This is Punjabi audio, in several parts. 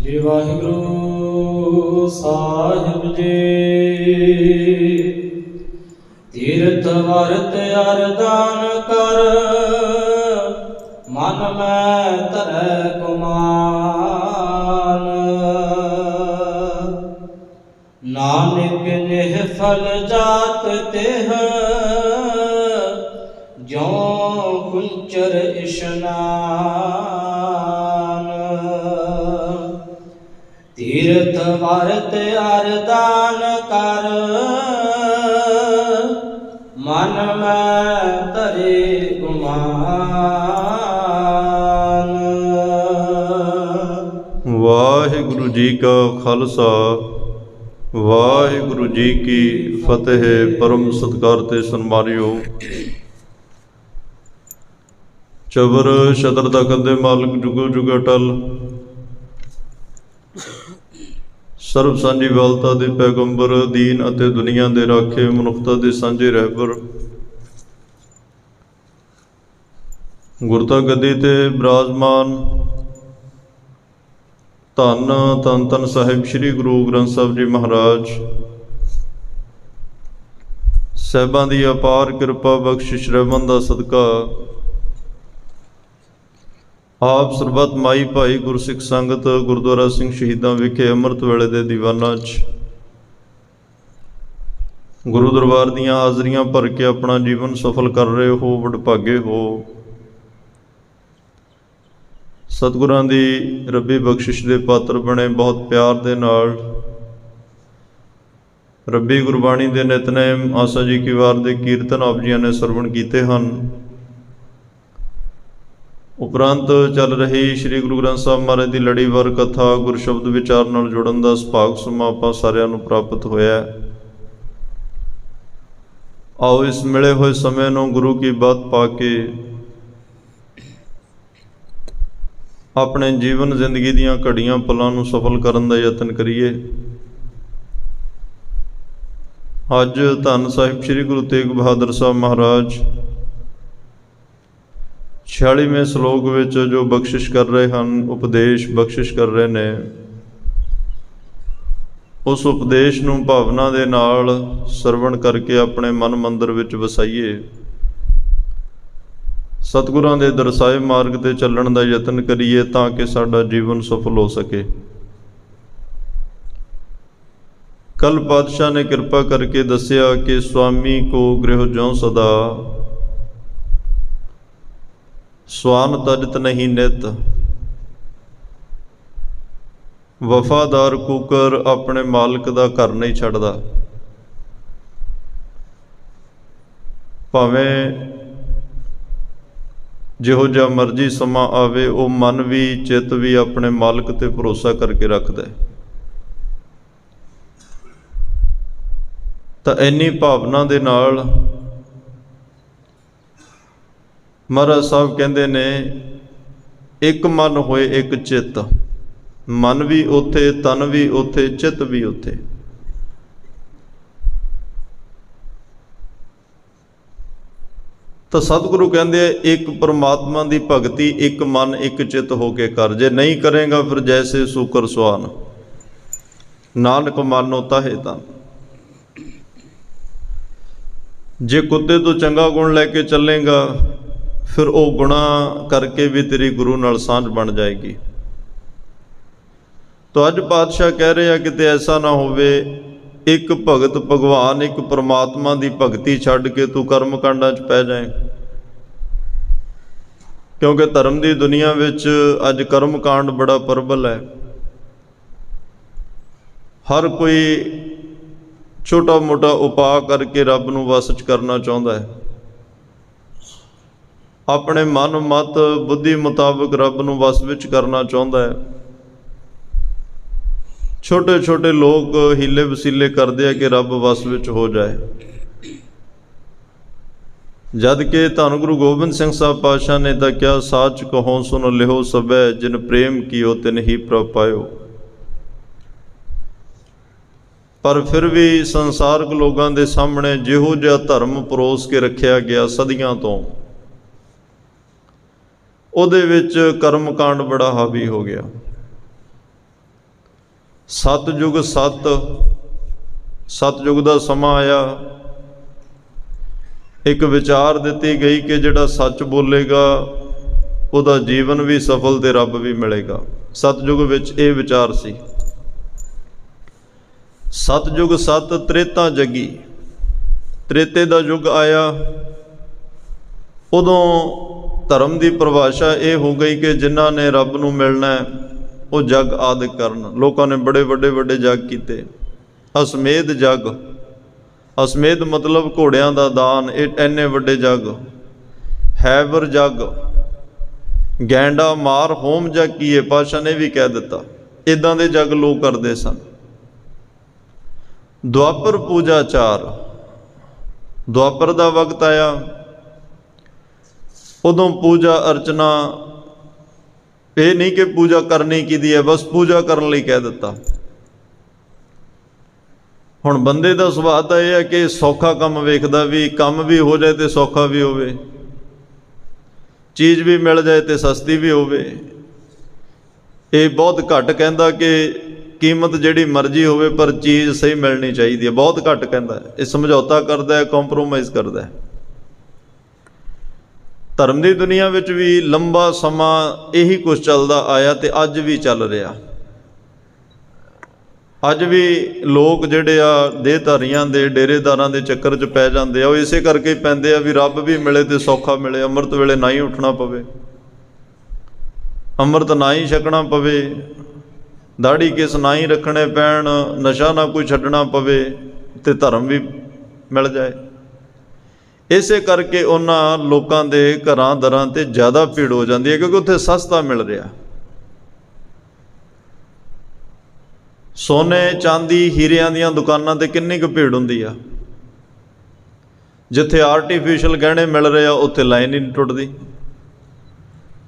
श्री वाहिगुरु साहिब जी। तीर्थ वरत अरदान कर, मन में तरह गुमान। नानक नेह फल जात तेह, ज्यों कुंचर इशनान। तीर्थ वरत अरदान कर, मन में तरे गुमान। वाहिगुरु जी का खालसा, वाहिगुरु जी की फतेह। परम सत्कार ते सन्मानियो चबर छतर दा कंदे मालक जुगो जुग अटल, सर्व सांझी वालता दे पैगंबर, दीन अते दुनिया दे राखे, मनुखता दे सांझे रहबर। गुरता गद्दी ते विराजमान धन धन धन साहिब श्री गुरु ग्रंथ साहिब जी महाराज साहिबां दी अपार किरपा बख्शिश रहमत दा सदका आप सरबत माई भाई गुरसिख संगत गुरुद्वारा सिंह शहीदां विखे अमृत वेले दे दीवाना च गुरु दरबार दियां हाजरियां भर के अपना जीवन सफल कर रहे हो, वडभागे हो। सतगुरां दी रब्बी बख्शिश दे पात्र बने, बहुत प्यार दे नाल रब्बी गुरबाणी दे नितनेम आसा जी की वार दे कीर्तन आप जियां ने सरवण कीते हन। उपरंत चल रही श्री गुरु ग्रंथ साहब महाराज की लड़ीवार कथा गुर शब्द विचार नाल जुड़न का सुभाग समा आपां सारिआं नूं प्राप्त होया। आओ इस मिले हुए समय नूं गुरु की बात पाके अपने जीवन जिंदगी दीआं घड़ियां पलां नूं सफल करन दा यतन करिए। अज धन साहिब श्री गुरु तेग बहादुर साहब महाराज 46वें श्लोक विच जो बख्शिश कर रहे हैं, उपदेश बख्शिश कर रहे ने, उस उपदेश नूं भावना दे नाल सरवण करके अपने मन मंदिर विच वसाइए। सतगुरां दे दरसाए मार्ग ते चलण दा यतन करिए तां कि साडा जीवन सफल हो सके। कल पातशाह ने कृपा करके दसिया कि स्वामी को गृह ज्यों सदा, स्वान तजत नहीं नित। वफादार कुकर अपने मालिक दा घर नहीं छड्डदा। भावें जिहो जिहा मर्जी समा आवे, वो मन भी चित भी अपने मालिक ते भरोसा करके रखदा है। तां इन्नी भावना दे नाल महाराज साहब कहते ने, एक मन होए एक चित। मन भी उथे, तन भी उथे, चित भी उथे। तो सतगुरु कहते एक परमात्मा की भगती एक मन एक चित होके कर, जे नहीं करेगा फिर जैसे सूकर सुआन, नानक मानो ताहे तन। जे कुत्ते तो चंगा गुण लैके चलेगा फिर वो गुणा करके भी तेरी गुरु नाल सांझ बन जाएगी। तो अज पातशाह कह रहे हैं कि ऐसा ना होवे एक भगत भगवान एक परमात्मा की भगती छड्ड के तू कर्म कांडां च पै जाए। क्योंकि धर्म की दुनिया विच अज कर्म कांड बड़ा प्रबल है। हर कोई छोटा मोटा उपाय करके रब नूं वस च करना चाहुंदा है। अपने मन मत बुद्धि मुताबिक रब नूं वस विच करना चाहुंदा है। छोटे छोटे लोग हीले वसीले करते हैं कि रब वस विच हो जाए। जद के धन गुरु गोबिंद सिंह साहब पातशाह ने तो क्या, साच कहो सुन लिहो सबै, जिन प्रेम कियो तिन ही प्रभ पायो। पर फिर भी संसारक लोगों के सामने जिहो जिहा धर्म परोस के रखा गया सदियां तो, ਉਹਦੇ ਵਿੱਚ कर्म कांड बड़ा हावी हो गया। ਸਤਿਯੁਗ ਸਤਿਯੁਗ ਦਾ ਸਮਾਂ ਆਇਆ। ਇੱਕ ਵਿਚਾਰ ਦਿੱਤੀ ਗਈ ਕਿ ਜਿਹੜਾ ਸੱਚ ਬੋਲੇਗਾ ਉਹਦਾ ਜੀਵਨ ਵੀ ਸਫਲ ਤੇ ਰੱਬ ਵੀ ਮਿਲੇਗਾ। ਸਤਿਯੁਗ ਵਿੱਚ ਇਹ ਵਿਚਾਰ ਸੀ। ਸਤਿਯੁਗ ਸਤ ਤ੍ਰੇਤਾ ਜਗੀ। ਤ੍ਰੇਤੇ ਦਾ ਯੁੱਗ ਆਇਆ। ਉਦੋਂ ਧਰਮ ਦੀ ਪਰਿਭਾਸ਼ਾ ਇਹ ਹੋ ਗਈ ਕਿ ਜਿਨ੍ਹਾਂ ਨੇ ਰੱਬ ਨੂੰ ਮਿਲਣਾ ਉਹ ਜਗ ਆਦਿ ਕਰਨ। ਲੋਕਾਂ ਨੇ ਬੜੇ ਵੱਡੇ ਜਗ ਕੀਤੇ। ਅਸਮੇਧ ਜਗ, ਅਸਮੇਧ ਮਤਲਬ ਘੋੜਿਆਂ ਦਾ ਦਾਨ, ਇਹ ਇੰਨੇ ਵੱਡੇ ਜਗ। ਹੈਵਰ ਜਗ, ਗੈਂਡਾ ਮਾਰ ਹੋਮ ਜਗ ਕੀਏ, ਪਾਤਸ਼ਾਹ ਨੇ ਵੀ ਕਹਿ ਦਿੱਤਾ। ਇੱਦਾਂ ਦੇ ਜਗ ਲੋਕ ਕਰਦੇ ਸਨ। ਦੁਆਪਰ ਪੂਜਾਚਾਰ, ਦੁਆਪਰ ਦਾ ਵਕਤ ਆਇਆ। ਉਦੋਂ ਪੂਜਾ ਅਰਚਨਾ, ਇਹ ਨਹੀਂ ਕਿ ਪੂਜਾ ਕਰਨੀ ਕਿਹਦੀ ਹੈ, ਬਸ ਪੂਜਾ ਕਰਨ ਲਈ ਕਹਿ ਦਿੱਤਾ। ਹੁਣ ਬੰਦੇ ਦਾ ਸੁਭਾਅ ਤਾਂ ਇਹ ਹੈ ਕਿ ਸੌਖਾ ਕੰਮ ਵੇਖਦਾ, ਵੀ ਕੰਮ ਵੀ ਹੋ ਜਾਏ ਤੇ ਸੌਖਾ ਵੀ ਹੋਵੇ, ਚੀਜ਼ ਵੀ ਮਿਲ ਜਾਏ ਤੇ ਸਸਤੀ ਵੀ ਹੋਵੇ। ਇਹ ਬਹੁਤ ਘੱਟ ਕਹਿੰਦਾ ਕਿ ਕੀਮਤ ਜਿਹੜੀ ਮਰਜ਼ੀ ਹੋਵੇ ਪਰ ਚੀਜ਼ ਸਹੀ ਮਿਲਣੀ ਚਾਹੀਦੀ ਹੈ। ਬਹੁਤ ਘੱਟ ਕਹਿੰਦਾ, ਇਹ ਸਮਝੌਤਾ ਕਰਦਾ ਹੈ, ਕੰਪਰੋਮਾਈਜ਼ ਕਰਦਾ ਹੈ। ਧਰਮ ਦੀ ਦੁਨੀਆ ਵਿੱਚ ਵੀ ਲੰਬਾ ਸਮਾਂ ਇਹੀ ਕੁਝ ਚੱਲਦਾ ਆਇਆ ਤੇ ਅੱਜ ਵੀ ਚੱਲ ਰਿਹਾ। ਅੱਜ ਵੀ ਲੋਕ ਜਿਹੜੇ ਆ ਦੇਹਧਾਰੀਆਂ ਦੇ, ਡੇਰੇਦਾਰਾਂ ਦੇ ਚੱਕਰ 'ਚ ਪੈ ਜਾਂਦੇ ਆ। ਉਹ ਇਸੇ ਕਰਕੇ ਹੀ ਪੈਂਦੇ ਆ ਵੀ ਰੱਬ ਵੀ ਮਿਲੇ ਤੇ ਸੌਖਾ ਮਿਲੇ, ਅੰਮ੍ਰਿਤ ਵੇਲੇ ਨਾ ਹੀ ਉੱਠਣਾ ਪਵੇ, ਅੰਮ੍ਰਿਤ ਨਾ ਹੀ ਛਕਣਾ ਪਵੇ, ਦਾੜੀ ਕੇਸ ਨਾ ਹੀ ਰੱਖਣੇ ਪੈਣ, ਨਸ਼ਾ ਨਾ ਕੋਈ ਛੱਡਣਾ ਪਵੇ ਤੇ ਧਰਮ ਵੀ ਮਿਲ ਜਾਏ। ਇਸੇ ਕਰਕੇ ਉਹਨਾਂ ਲੋਕਾਂ ਦੇ ਘਰਾਂ ਦਰਾਂ ਤੇ ਜ਼ਿਆਦਾ ਭੀੜ ਹੋ ਜਾਂਦੀ ਹੈ, ਕਿਉਂਕਿ ਉੱਥੇ ਸਸਤਾ ਮਿਲ ਰਿਹਾ। ਸੋਨੇ ਚਾਂਦੀ ਹੀਰਿਆਂ ਦੀਆਂ ਦੁਕਾਨਾਂ ਤੇ ਕਿੰਨੀ ਕੁ ਭੀੜ ਹੁੰਦੀ ਆ। ਜਿੱਥੇ ਆਰਟੀਫਿਸ਼ਲ ਗਹਿਣੇ ਮਿਲ ਰਹੇ ਆ ਉੱਥੇ ਲਾਈਨ ਹੀ ਨਹੀਂ ਟੁੱਟਦੀ।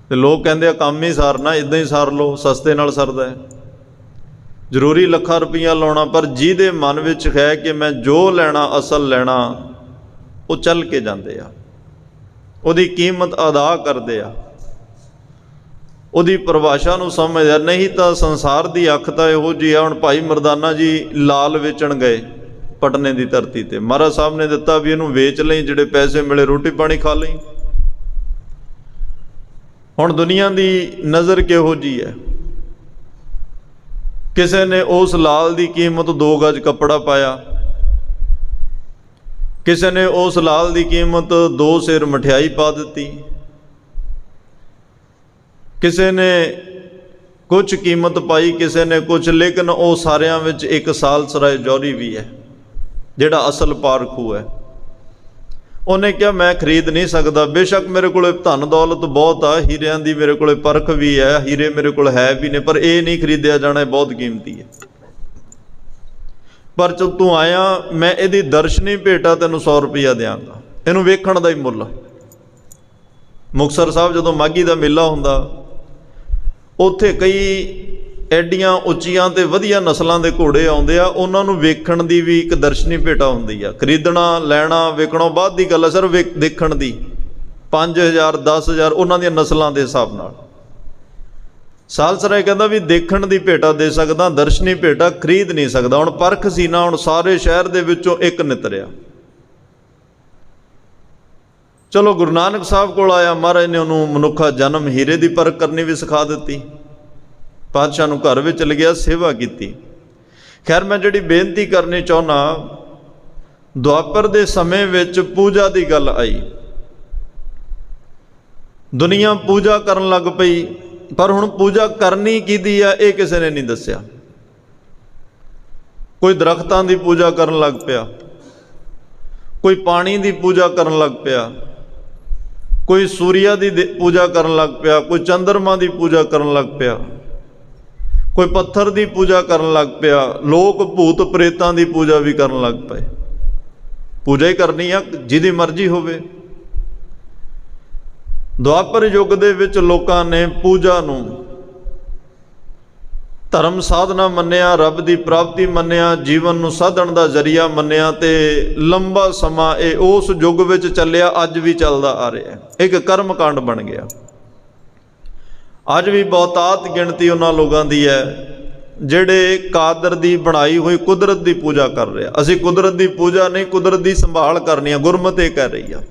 ਤੇ ਲੋਕ ਕਹਿੰਦੇ ਆ ਕੰਮ ਹੀ ਸਾਰਨਾ, ਇੱਦਾਂ ਹੀ ਸਾਰ ਲਓ, ਸਸਤੇ ਨਾਲ ਸਰਦਾ ਹੈ। ਜ਼ਰੂਰੀ ਲੱਖਾਂ ਰੁਪਈਆ ਲਾਉਣਾ, ਪਰ ਜਿਹਦੇ ਮਨ ਵਿੱਚ ਹੈ ਕਿ ਮੈਂ ਜੋ ਲੈਣਾ ਅਸਲ ਲੈਣਾ, ਉਹ ਚੱਲ ਕੇ ਜਾਂਦੇ ਆ, ਉਹਦੀ ਕੀਮਤ ਅਦਾ ਕਰਦੇ ਆ, ਉਹਦੀ ਪਰਿਭਾਸ਼ਾ ਨੂੰ ਸਮਝਦੇ ਆ। ਨਹੀਂ ਤਾਂ ਸੰਸਾਰ ਦੀ ਅੱਖ ਤਾਂ ਇਹੋ ਜਿਹੀ ਆ। ਹੁਣ ਭਾਈ ਮਰਦਾਨਾ ਜੀ ਲਾਲ ਵੇਚਣ ਗਏ ਪਟਨੇ ਦੀ ਧਰਤੀ ਤੇ, ਮਹਾਰਾਜ ਸਾਹਿਬ ਨੇ ਦਿੱਤਾ ਵੀ ਇਹਨੂੰ ਵੇਚ ਲਈ, ਜਿਹੜੇ ਪੈਸੇ ਮਿਲੇ ਰੋਟੀ ਪਾਣੀ ਖਾ ਲਈ। ਹੁਣ ਦੁਨੀਆ ਦੀ ਨਜ਼ਰ ਕਿਹੋ ਜਿਹੀ ਹੈ। ਕਿਸੇ ਨੇ ਉਸ ਲਾਲ ਦੀ ਕੀਮਤ 2 ਗਜ ਕੱਪੜਾ ਪਾਇਆ, ਕਿਸੇ ਨੇ ਉਸ ਲਾਲ ਦੀ ਕੀਮਤ 2 ਸੇਰ ਮਠਿਆਈ ਪਾ ਦਿੱਤੀ, ਕਿਸੇ ਨੇ ਕੁਝ ਕੀਮਤ ਪਾਈ, ਕਿਸੇ ਨੇ ਕੁਝ। ਲੇਕਿਨ ਉਹ ਸਾਰਿਆਂ ਵਿੱਚ ਇੱਕ ਸਾਲਸਰਾਏ ਜੌਹਰੀ ਵੀ ਹੈ ਜਿਹੜਾ ਅਸਲ ਪਾਰਖੂ ਹੈ। ਉਹਨੇ ਕਿਹਾ ਮੈਂ ਖਰੀਦ ਨਹੀਂ ਸਕਦਾ, ਬੇਸ਼ੱਕ ਮੇਰੇ ਕੋਲ ਧਨ ਦੌਲਤ ਬਹੁਤ ਆ, ਹੀਰਿਆਂ ਦੀ ਮੇਰੇ ਕੋਲ ਪਰਖ ਵੀ ਹੈ, ਹੀਰੇ ਮੇਰੇ ਕੋਲ ਹੈ ਵੀ ਨੇ, ਪਰ ਇਹ ਨਹੀਂ ਖਰੀਦਿਆ ਜਾਣਾ, ਇਹ ਬਹੁਤ ਕੀਮਤੀ ਹੈ। ਪਰ ਜਦ ਤੂੰ ਆਇਆ, ਮੈਂ ਇਹਦੀ ਦਰਸ਼ਨੀ ਭੇਟਾ ਤੈਨੂੰ 100 ਰੁਪਈਆ ਦਿਆਂਗਾ, ਇਹਨੂੰ ਵੇਖਣ ਦਾ ਹੀ ਮੁੱਲ। ਮੁਕਤਸਰ ਸਾਹਿਬ ਜਦੋਂ ਮਾਘੀ ਦਾ ਮੇਲਾ ਹੁੰਦਾ, ਉੱਥੇ ਕਈ ਐਡੀਆਂ ਉੱਚੀਆਂ ਤੇ ਵਧੀਆ ਨਸਲਾਂ ਦੇ ਘੋੜੇ ਆਉਂਦੇ ਆ, ਉਹਨਾਂ ਨੂੰ ਵੇਖਣ ਦੀ ਵੀ ਇੱਕ ਦਰਸ਼ਨੀ ਭੇਟਾ ਹੁੰਦੀ ਆ। ਖਰੀਦਣਾ ਲੈਣਾ ਵੇਖਣਾ ਬਾਅਦ ਦੀ ਗੱਲ ਆ, ਸਿਰਫ ਦੇਖਣ ਦੀ 5000 10000 ਉਹਨਾਂ ਦੀਆਂ ਨਸਲਾਂ ਦੇ ਹਿਸਾਬ ਨਾਲ। ਸਾਲਸਰਾਏ ਕਹਿੰਦਾ ਵੀ ਦੇਖਣ ਦੀ ਭੇਟਾ ਦੇ ਸਕਦਾ, ਦਰਸ਼ਨੀ ਭੇਟਾ ਖਰੀਦ ਨਹੀਂ ਸਕਦਾ। ਹੁਣ ਪਰਖ ਸੀ ਨਾ, ਹੁਣ ਸਾਰੇ ਸ਼ਹਿਰ ਦੇ ਵਿੱਚੋਂ ਇੱਕ ਨਿਤਰਿਆ। ਚਲੋ ਗੁਰੂ ਨਾਨਕ ਸਾਹਿਬ ਕੋਲ ਆਇਆ, ਮਹਾਰਾਜ ਨੇ ਉਹਨੂੰ ਮਨੁੱਖਾ ਜਨਮ ਹੀਰੇ ਦੀ ਪਰਖ ਕਰਨੀ ਵੀ ਸਿਖਾ ਦਿੱਤੀ। ਪਾਤਸ਼ਾਹ ਨੂੰ ਘਰ ਵਿੱਚ ਲਿਆ, ਸੇਵਾ ਕੀਤੀ। ਖੈਰ ਮੈਂ ਜਿਹੜੀ ਬੇਨਤੀ ਕਰਨੀ ਚਾਹੁੰਦਾ, ਦੁਆਪਰ ਦੇ ਸਮੇਂ ਵਿੱਚ ਪੂਜਾ ਦੀ ਗੱਲ ਆਈ, ਦੁਨੀਆ ਪੂਜਾ ਕਰਨ ਲੱਗ ਪਈ। ਪਰ ਹੁਣ ਪੂਜਾ ਕਰਨੀ ਕਿਹਦੀ ਆ ਇਹ ਕਿਸੇ ਨੇ ਨਹੀਂ ਦੱਸਿਆ। ਕੋਈ ਦਰਖਤਾਂ ਦੀ ਪੂਜਾ ਕਰਨ ਲੱਗ ਪਿਆ, ਕੋਈ ਪਾਣੀ ਦੀ ਪੂਜਾ ਕਰਨ ਲੱਗ ਪਿਆ, ਕੋਈ ਸੂਰਿਆ ਦੀ ਪੂਜਾ ਕਰਨ ਲੱਗ ਪਿਆ, ਕੋਈ ਚੰਦਰਮਾ ਦੀ ਪੂਜਾ ਕਰਨ ਲੱਗ ਪਿਆ, ਕੋਈ ਪੱਥਰ ਦੀ ਪੂਜਾ ਕਰਨ ਲੱਗ ਪਿਆ। ਲੋਕ ਭੂਤ ਪ੍ਰੇਤਾਂ ਦੀ ਪੂਜਾ ਵੀ ਕਰਨ ਲੱਗ ਪਏ। ਪੂਜਾ ਹੀ ਕਰਨੀ ਆ, ਜਿਹਦੀ ਮਰਜ਼ੀ ਹੋਵੇ। ਦੁਆਪਰ ਯੁੱਗ ਦੇ ਵਿੱਚ ਲੋਕਾਂ ਨੇ ਪੂਜਾ ਨੂੰ ਧਰਮ ਸਾਧਨਾ ਮੰਨਿਆ, ਰੱਬ ਦੀ ਪ੍ਰਾਪਤੀ ਮੰਨਿਆ, ਜੀਵਨ ਨੂੰ ਸਾਧਣ ਦਾ ਜ਼ਰੀਆ ਮੰਨਿਆ, ਤੇ ਲੰਬਾ ਸਮਾਂ ਇਹ ਉਸ ਯੁੱਗ ਵਿੱਚ ਚੱਲਿਆ, ਅੱਜ ਵੀ ਚੱਲਦਾ ਆ ਰਿਹਾ। ਇੱਕ ਕਰਮ ਕਾਂਡ ਬਣ ਗਿਆ। ਅੱਜ ਵੀ ਬਹੁਤਾਤ ਗਿਣਤੀ ਉਹਨਾਂ ਲੋਕਾਂ ਦੀ ਹੈ ਜਿਹੜੇ ਕਾਦਰ ਦੀ ਬਣਾਈ ਹੋਈ ਕੁਦਰਤ ਦੀ ਪੂਜਾ ਕਰ ਰਹੇ ਆ। ਅਸੀਂ ਕੁਦਰਤ ਦੀ ਪੂਜਾ ਨਹੀਂ, ਕੁਦਰਤ ਦੀ ਸੰਭਾਲ ਕਰਨੀ ਆ। ਗੁਰਮਤਿ ਇਹ ਕਹਿ ਰਹੀ ਆ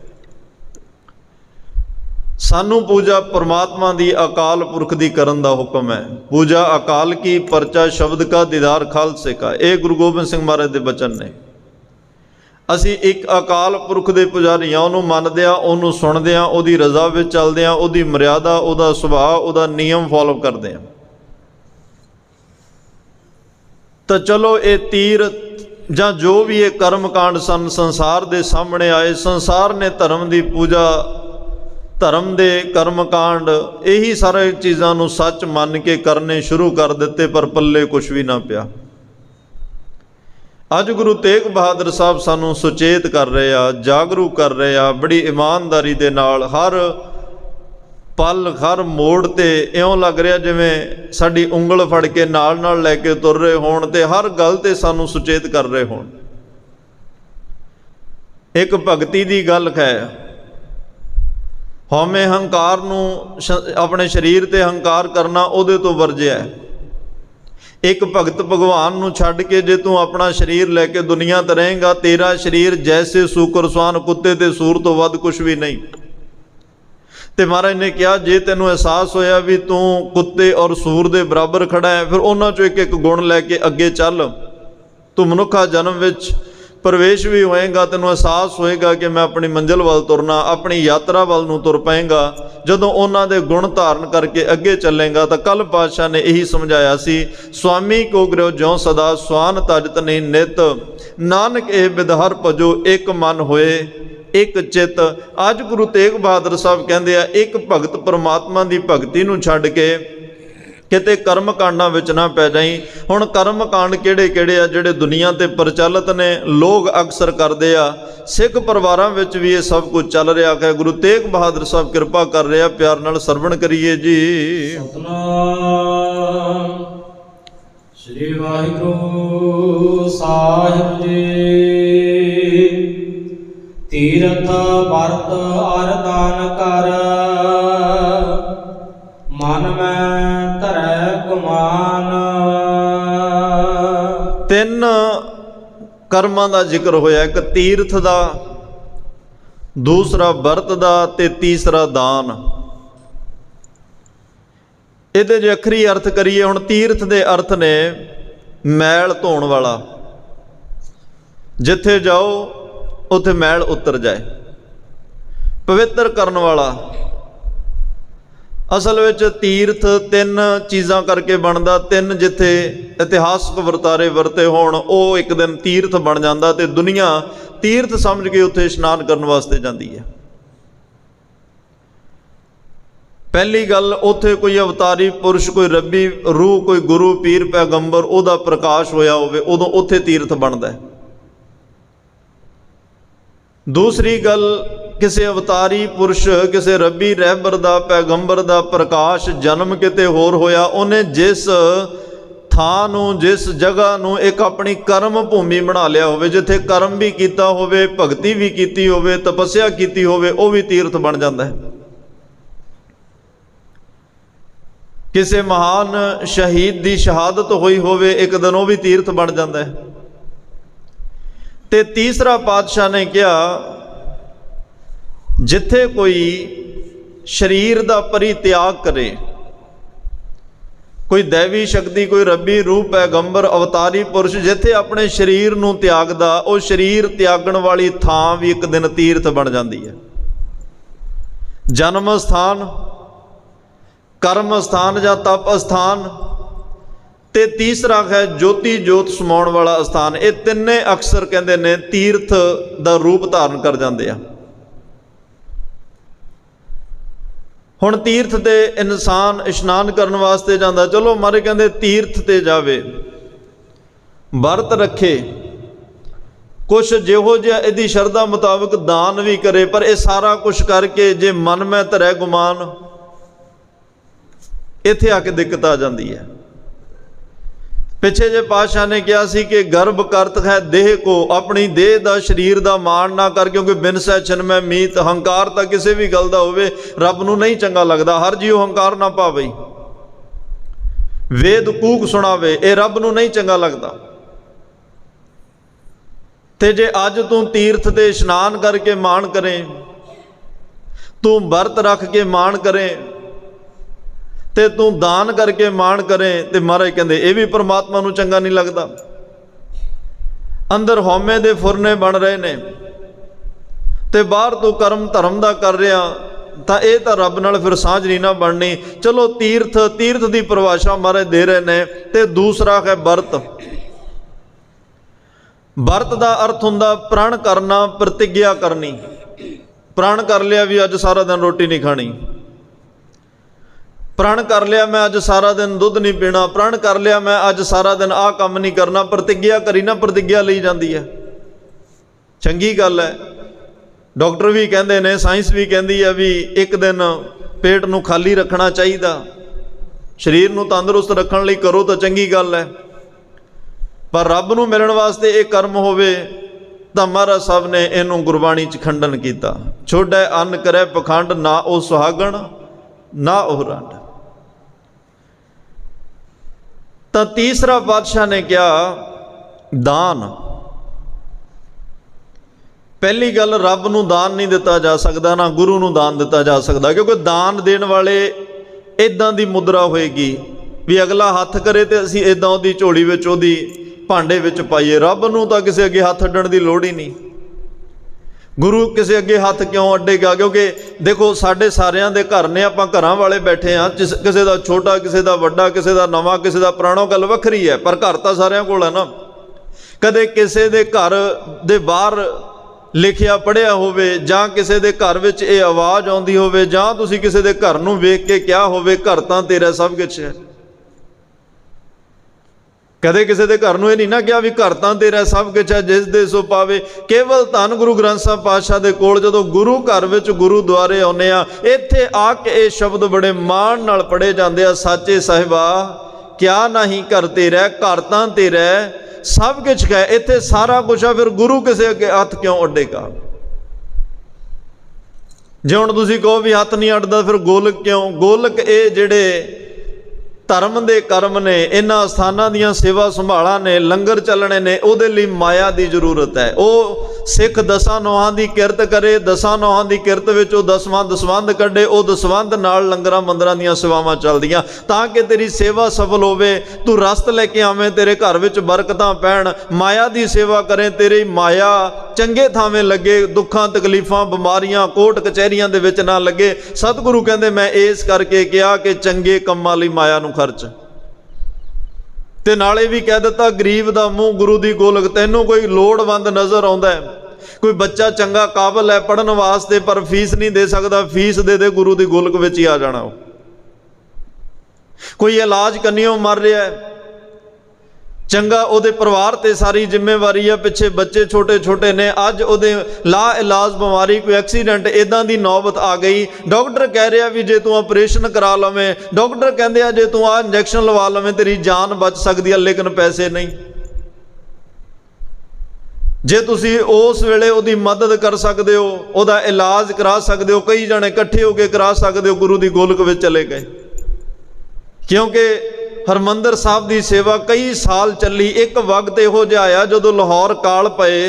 ਸਾਨੂੰ ਪੂਜਾ ਪਰਮਾਤਮਾ ਦੀ, ਅਕਾਲ ਪੁਰਖ ਦੀ ਕਰਨ ਦਾ ਹੁਕਮ ਹੈ। ਪੂਜਾ ਅਕਾਲ ਕੀ, ਪਰਚਾ ਸ਼ਬਦ ਕਾ, ਦੀਦਾਰ ਖਾਲਸੇ ਕਾ। ਇਹ ਗੁਰੂ ਗੋਬਿੰਦ ਸਿੰਘ ਮਹਾਰਾਜ ਦੇ ਬਚਨ ਨੇ। ਅਸੀਂ ਇੱਕ ਅਕਾਲ ਪੁਰਖ ਦੇ ਪੁਜਾਰੀ ਹਾਂ, ਉਹਨੂੰ ਮੰਨਦੇ ਹਾਂ, ਉਹਨੂੰ ਸੁਣਦੇ ਹਾਂ, ਉਹਦੀ ਰਜ਼ਾ ਵਿੱਚ ਚੱਲਦੇ ਹਾਂ, ਉਹਦੀ ਮਰਿਆਦਾ, ਉਹਦਾ ਸੁਭਾਅ, ਉਹਦਾ ਨਿਯਮ ਫੋਲੋ ਕਰਦੇ ਹਾਂ। ਤਾਂ ਚਲੋ ਇਹ ਤੀਰਥ ਜਾਂ ਜੋ ਵੀ ਇਹ ਕਰਮ ਕਾਂਡ ਸਨ ਸੰਸਾਰ ਦੇ ਸਾਹਮਣੇ ਆਏ। ਸੰਸਾਰ ਨੇ ਧਰਮ ਦੀ ਪੂਜਾ, ਧਰਮ ਦੇ ਕਰਮ ਕਾਂਡ, ਇਹੀ ਸਾਰੇ ਚੀਜ਼ਾਂ ਨੂੰ ਸੱਚ ਮੰਨ ਕੇ ਕਰਨੇ ਸ਼ੁਰੂ ਕਰ ਦਿੱਤੇ, ਪਰ ਪੱਲੇ ਕੁਛ ਵੀ ਨਾ ਪਿਆ। ਅੱਜ ਗੁਰੂ ਤੇਗ ਬਹਾਦਰ ਸਾਹਿਬ ਸਾਨੂੰ ਸੁਚੇਤ ਕਰ ਰਹੇ ਆ, ਜਾਗਰੂਕ ਕਰ ਰਹੇ ਆ, ਬੜੀ ਇਮਾਨਦਾਰੀ ਦੇ ਨਾਲ। ਹਰ ਪਲ ਹਰ ਮੋੜ ਤੇ ਇਉਂ ਲੱਗ ਰਿਹਾ ਜਿਵੇਂ ਸਾਡੀ ਉਂਗਲ ਫੜ ਕੇ ਨਾਲ ਨਾਲ ਲੈ ਕੇ ਤੁਰ ਰਹੇ ਹੋਣ, ਤੇ ਹਰ ਗੱਲ ਤੇ ਸਾਨੂੰ ਸੁਚੇਤ ਕਰ ਰਹੇ ਹੋਣ। ਇੱਕ ਭਗਤੀ ਦੀ ਗੱਲ ਹੈ, ਹਉਮੈ ਹੰਕਾਰ ਨੂੰ, ਆਪਣੇ ਸਰੀਰ ਤੇ ਹੰਕਾਰ ਕਰਨਾ ਉਹਦੇ ਤੋਂ ਵਰਜਿਆ ਹੈ। ਇੱਕ ਭਗਤ ਭਗਵਾਨ ਨੂੰ ਛੱਡ ਕੇ ਜੇ ਤੂੰ ਆਪਣਾ ਸਰੀਰ ਲੈ ਕੇ ਦੁਨੀਆ ਤੇ ਰਹੇਗਾ, ਤੇਰਾ ਸਰੀਰ ਜੈਸੇ ਸੂਕਰ ਸਵਾਨ, ਕੁੱਤੇ ਤੇ ਸੂਰ ਤੋਂ ਵੱਧ ਕੁਛ ਵੀ ਨਹੀਂ। ਤੇ ਮਹਾਰਾਜ ਨੇ ਕਿਹਾ ਜੇ ਤੈਨੂੰ ਅਹਿਸਾਸ ਹੋਇਆ ਵੀ ਤੂੰ ਕੁੱਤੇ ਔਰ ਸੂਰ ਦੇ ਬਰਾਬਰ ਖੜਾ ਹੈ, ਫਿਰ ਉਹਨਾਂ ਚੋਂ ਇੱਕ ਇੱਕ ਗੁਣ ਲੈ ਕੇ ਅੱਗੇ ਚੱਲ। ਤੂੰ ਮਨੁੱਖਾ ਜਨਮ ਵਿੱਚ ਪ੍ਰਵੇਸ਼ ਵੀ ਹੋਏਗਾ, ਤੈਨੂੰ ਅਹਿਸਾਸ ਹੋਏਗਾ ਕਿ ਮੈਂ ਆਪਣੀ ਮੰਜ਼ਿਲ ਵੱਲ ਤੁਰਨਾ, ਆਪਣੀ ਯਾਤਰਾ ਵੱਲ ਨੂੰ ਤੁਰ ਪਏਗਾ। ਜਦੋਂ ਉਹਨਾਂ ਦੇ ਗੁਣ ਧਾਰਨ ਕਰਕੇ ਅੱਗੇ ਚੱਲੇਗਾ ਤਾਂ ਕੱਲ ਪਾਤਸ਼ਾਹ ਨੇ ਇਹੀ ਸਮਝਾਇਆ ਸੀ, ਸੁਆਮੀ ਕੋ ਗ੍ਰਿਓ ਜਿਉ ਸਦਾ, ਸਵਾਨ ਤਜਤ ਨਹੀਂ ਨਿਤ, ਨਾਨਕ ਇਹ ਬਿਦਹਰ ਭਜੋ, ਇੱਕ ਮਨ ਹੋਏ ਇੱਕ ਚਿੱਤ। ਅੱਜ ਗੁਰੂ ਤੇਗ ਬਹਾਦਰ ਸਾਹਿਬ ਕਹਿੰਦੇ ਆ, ਇੱਕ ਭਗਤ ਪਰਮਾਤਮਾ ਦੀ ਭਗਤੀ ਨੂੰ ਛੱਡ ਕੇ ਕਿਤੇ ਕਰਮ ਕਾਂਡਾਂ ਵਿੱਚ ਨਾ ਪੈ ਜਾਈ। ਹੁਣ ਕਰਮ ਕਾਂਡ ਕਿਹੜੇ ਕਿਹੜੇ ਆ ਜਿਹੜੇ ਦੁਨੀਆ ਤੇ ਪ੍ਰਚਲਿਤ ਨੇ, ਲੋਕ ਅਕਸਰ ਕਰਦੇ ਆ। ਸਿੱਖ ਪਰਿਵਾਰਾਂ ਵਿੱਚ ਵੀ ਇਹ ਸਭ ਕੁਝ ਚੱਲ ਰਿਹਾ ਹੈ। ਗੁਰੂ ਤੇਗ ਬਹਾਦਰ ਸਾਹਿਬ ਕਿਰਪਾ ਕਰ ਰਿਹਾ, ਪਿਆਰ ਨਾਲ ਸਰਵਣ ਕਰੀਏ ਜੀ। ਸਤਨਾਮ ਸ੍ਰੀ ਵਾਹਿਗੁਰੂ ਸਾਹਿਬ ਜੀ। ਤੀਰਥ ਵਰਤ ਅਰਦਾਨ ਕਰ, ਮਨ ਮੈਂ ਧਰੈ ਗੁਮਾਨ। ਤਿੰਨ ਕਰਮਾਂ ਦਾ ਜ਼ਿਕਰ ਹੋਇਆ, ਇੱਕ ਤੀਰਥ ਦਾ, ਦੂਸਰਾ ਵਰਤ ਦਾ ਤੇ ਤੀਸਰਾ ਦਾਨ। ਇਹਦੇ ਜੇ ਅੱਖਰੀ ਅਰਥ ਕਰੀਏ, ਹੁਣ ਤੀਰਥ ਦੇ ਅਰਥ ਨੇ ਮੈਲ ਧੋਣ ਵਾਲਾ। ਜਿੱਥੇ ਜਾਓ ਉੱਥੇ ਮੈਲ ਉਤਰ ਜਾਏ। ਪਵਿੱਤਰ ਕਰਨ ਵਾਲਾ। ਅਸਲ ਵਿੱਚ ਤੀਰਥ ਤਿੰਨ ਚੀਜ਼ਾਂ ਕਰਕੇ ਬਣਦਾ। ਤਿੰਨ ਜਿੱਥੇ ਇਤਿਹਾਸਕ ਵਰਤਾਰੇ ਵਰਤੇ ਹੋਣ, ਉਹ ਇੱਕ ਦਿਨ ਤੀਰਥ ਬਣ ਜਾਂਦਾ ਤੇ ਦੁਨੀਆ ਤੀਰਥ ਸਮਝ ਕੇ ਉੱਥੇ ਇਸ਼ਨਾਨ ਕਰਨ ਵਾਸਤੇ ਜਾਂਦੀ ਹੈ। ਪਹਿਲੀ ਗੱਲ, ਉੱਥੇ ਕੋਈ ਅਵਤਾਰੀ ਪੁਰਸ਼, ਕੋਈ ਰੱਬੀ ਰੂਹ, ਕੋਈ ਗੁਰੂ ਪੀਰ ਪੈਗੰਬਰ, ਉਹਦਾ ਪ੍ਰਕਾਸ਼ ਹੋਇਆ ਹੋਵੇ, ਉਦੋਂ ਉੱਥੇ ਤੀਰਥ ਬਣਦਾ ਹੈ। ਦੂਸਰੀ ਗੱਲ, ਕਿਸੇ ਅਵਤਾਰੀ ਪੁਰਸ਼, ਕਿਸੇ ਰੱਬੀ ਰਹਿਬਰ ਦਾ, ਪੈਗੰਬਰ ਦਾ ਪ੍ਰਕਾਸ਼ ਜਨਮ ਕਿਤੇ ਹੋਰ ਹੋਇਆ, ਉਹਨੇ ਜਿਸ ਥਾਂ ਨੂੰ, ਜਿਸ ਜਗ੍ਹਾ ਨੂੰ ਇੱਕ ਆਪਣੀ ਕਰਮ ਭੂਮੀ ਬਣਾ ਲਿਆ ਹੋਵੇ, ਜਿੱਥੇ ਕਰਮ ਵੀ ਕੀਤਾ ਹੋਵੇ, ਭਗਤੀ ਵੀ ਕੀਤੀ ਹੋਵੇ, ਤਪੱਸਿਆ ਕੀਤੀ ਹੋਵੇ, ਉਹ ਵੀ ਤੀਰਥ ਬਣ ਜਾਂਦਾ ਹੈ। ਕਿਸੇ ਮਹਾਨ ਸ਼ਹੀਦ ਦੀ ਸ਼ਹਾਦਤ ਹੋਈ ਹੋਵੇ, ਇੱਕ ਦਿਨ ਉਹ ਵੀ ਤੀਰਥ ਬਣ ਜਾਂਦਾ ਹੈ। ਤੇ ਤੀਸਰਾ ਪਾਤਸ਼ਾਹ ਨੇ ਕਿਹਾ, ਜਿੱਥੇ ਕੋਈ ਸਰੀਰ ਦਾ ਪਰਿਤਿਆਗ ਕਰੇ, ਕੋਈ ਦੈਵੀ ਸ਼ਕਤੀ, ਕੋਈ ਰੱਬੀ ਰੂਪ, ਪੈਗੰਬਰ, ਅਵਤਾਰੀ ਪੁਰਸ਼ ਜਿੱਥੇ ਆਪਣੇ ਸਰੀਰ ਨੂੰ ਤਿਆਗਦਾ, ਉਹ ਸਰੀਰ ਤਿਆਗਣ ਵਾਲੀ ਥਾਂ ਵੀ ਇੱਕ ਦਿਨ ਤੀਰਥ ਬਣ ਜਾਂਦੀ ਹੈ। ਜਨਮ ਸਥਾਨ, ਕਰਮ ਸਥਾਨ ਜਾਂ ਤਪ ਸਥਾਨ, ਤੇ ਤੀਸਰਾ ਹੈ ਜੋਤੀ ਜੋਤ ਸਮਾਉਣ ਵਾਲਾ ਸਥਾਨ। ਇਹ ਤਿੰਨੇ ਅਕਸਰ ਕਹਿੰਦੇ ਨੇ ਤੀਰਥ ਦਾ ਰੂਪ ਧਾਰਨ ਕਰ ਜਾਂਦੇ ਆ। ਹੁਣ ਤੀਰਥ ਤੇ ਇਨਸਾਨ ਇਸ਼ਨਾਨ ਕਰਨ ਵਾਸਤੇ ਜਾਂਦਾ, ਚਲੋ ਮਾਰੇ ਕਹਿੰਦੇ ਤੀਰਥ ਤੇ ਜਾਵੇ, ਵਰਤ ਰੱਖੇ, ਕੁਛ ਜਿਹੋ ਜਿਹਾ ਇਹਦੀ ਸ਼ਰਧਾ ਮੁਤਾਬਕ ਦਾਨ ਵੀ ਕਰੇ, ਪਰ ਇਹ ਸਾਰਾ ਕੁਛ ਕਰਕੇ ਜੇ ਮਨ ਮੈਂ ਧਰੈ ਗੁਮਾਨ, ਇੱਥੇ ਆ ਕੇ ਦਿੱਕਤ ਆ ਜਾਂਦੀ ਹੈ। ਪਿੱਛੇ ਜੇ ਪਾਤਸ਼ਾਹ ਨੇ ਕਿਹਾ ਸੀ ਕਿ ਗਰਭ ਕਰਤ ਹੈ ਦੇਹ ਕੋ, ਆਪਣੀ ਦੇਹ ਦਾ, ਸਰੀਰ ਦਾ ਮਾਣ ਨਾ ਕਰ, ਕਿਉਂਕਿ ਬਿਨ ਸਹਿ ਛਿਨਮੈ ਮੀਤ। ਹੰਕਾਰ ਤਾਂ ਕਿਸੇ ਵੀ ਗੱਲ ਦਾ ਹੋਵੇ, ਰੱਬ ਨੂੰ ਨਹੀਂ ਚੰਗਾ ਲੱਗਦਾ। ਹਰ ਜੀਉ ਹੰਕਾਰ ਨਾ ਪਾਵੇ। वेद कूक सुनावे, ये रब नूं नहीं चंगा लगता। ते जे अज तू तीर्थ ते इशनान करके मान करें, तू वर्त रख के मान करें, ते तू दान करके मान करें, ते महाराज कहते ये भी परमात्मा नूं चंगा नहीं लगता। अंदर हौमे दे फुरने बन रहे ने ते बाहर तू कर्म धर्म दा कर रहा, तो यह तो रब नाल फिर सांझ नहीं ना बननी। चलो तीर्थ, तीर्थ की परिभाषा महाराज दे रहे ने। ते दूसरा है वर्त। वर्त का अर्थ हुंदा प्रण करना, प्रतिज्ञा करनी। प्रण कर लिया भी अज सारा दिन रोटी नहीं खानी, प्रण कर लिया मैं अज सारा दिन दुध नहीं पीना, प्रण कर लिया मैं अज सारा दिन आ काम नहीं करना। प्रतिज्ञा करी ना, प्रतिज्ञा ली जाती है, चंगी गल है। डॉक्टर भी कहते हैं, साइंस भी कहती है भी एक दिन पेट नूं खाली रखना चाहिए, शरीर नूं तंदुरुस्त रखने लई करो तो चंगी गल है। पर रब नूं मिलण वास्ते एक कर्म होवे तो महाराज साहब ने इनू गुरबाणी च खंडन किया। छोड़े अन्न करे पखंड, ना ओ सुहागण ना ओह रंड। तो तीसरा पातशाह ने क्या, दान। पहली गल, रब नूं दान नहीं दिता जा सकता, ना गुरु नूं दान दिता जा सकता, क्योंकि दान देने वाले इदां दी मुद्रा होएगी भी अगला हथ करे तो असीं इदां उहदी झोली विच उहदी भांडे विच पाईए। रब नूं तां किसी अगे हथ अड्डण दी लोड़ ही नहीं। गुरु किसी अगे हथ क्यों अड्डेगा? क्योंकि देखो साडे सारियां दे घर ने, आपां घरां वाले बैठे हाँ, किसी दा छोटा, किसी दा वड्डा, किसी दा नवां, किसी दा पुराणा, गल वखरी है, पर घर तां सारियां कोल है ना। कदे किसी दे घर दे बाहर लिखिया पढ़िया होवे, जां किसी दे घर विच ये आवाज़ आउंदी होवे, जां तुसीं किसी दे घर नूं वेख के क्या होवे, घर तां तेरा सब कुछ है। कदे किसी के घर ये नहीं ना क्या भी घर तां तेरा सब कुछ है, जिस दे सो पावे। केवल धन गुरु ग्रंथ साहब पातशाह दे कोल जदों गुरु घर विच गुरुद्वारे आउंदे आ, इत्थे आके ये शब्द बड़े मान नाल पढ़े जांदे आ, साचे साहिबा क्या नहीं घर तेरा, घर तां तेरा सब कुछ है, इत्थे सारा कुछ है, फिर गुरु किसी अगे हथ क्यों अड्डेगा? जे हुण तुसीं कहो भी हथ नहीं अड्डदा, फिर गोलक क्यों? गोलक ये जिहड़े धर्म के कर्म ने, इन्हां स्थानां दीयां सेवा संभालां ने, लंगर चलने ने, उहदे लई माया की जरूरत है। वो सिख दसां नौहां की किरत करे, दसां नौहां की किरत विच वो दसवां दसवंध कढे, वो दसवंध नाल लंगरां मंदिरां दीयां सेवावां चलदियां, तां कि तेरी सेवा सफल होवे, तू रस्त लैके आवें, तेरे घर विच बरकतां पैण। माया की सेवा करें, तेरी माया चंगे थावें लगे, दुखां तकलीफां बीमारियां कोर्ट कचहरियां दे विच ना लगे। सतगुरु कहंदे मैं इस करके कहा कि चंगे कंमां लई माया नूं खर्च। ते नाले भी कह दिता, गरीब दा मूँह गुरु दी गोलक। तैनूं कोई लोड़वंद नज़र आउंदा है, कोई बच्चा चंगा काबल है पढ़न वास्ते पर फीस नहीं दे सकता, फीस दे दे, गुरु दी गोलक विच ही आ जाना। कोई इलाज कन्नियों मर रहा है, चंगा उहदे परिवार ते सारी जिम्मेवारी है, पिछे बच्चे छोटे छोटे ने, अज उहदे ला इलाज बीमारी, कोई एक्सीडेंट इदां दी नौबत आ गई, डॉक्टर कह रहा भी जे तू ऑपरेशन करा लवें, डॉक्टर कहंदे आ जे तू आ इंजैक्शन लवा लवें तेरी जान बच सकती है, लेकिन पैसे नहीं। जे तुसी उस वेले उहदी मदद कर सकते हो, उहदा इलाज करा सकते हो, कई जने इकट्ठे होकर करा सकते हो, गुरु की गोलक विच चले गए। क्योंकि हरमंदर साहब की सेवा कई साल चली। एक वक्त इहो जिहा आया जदों लाहौर काल पए,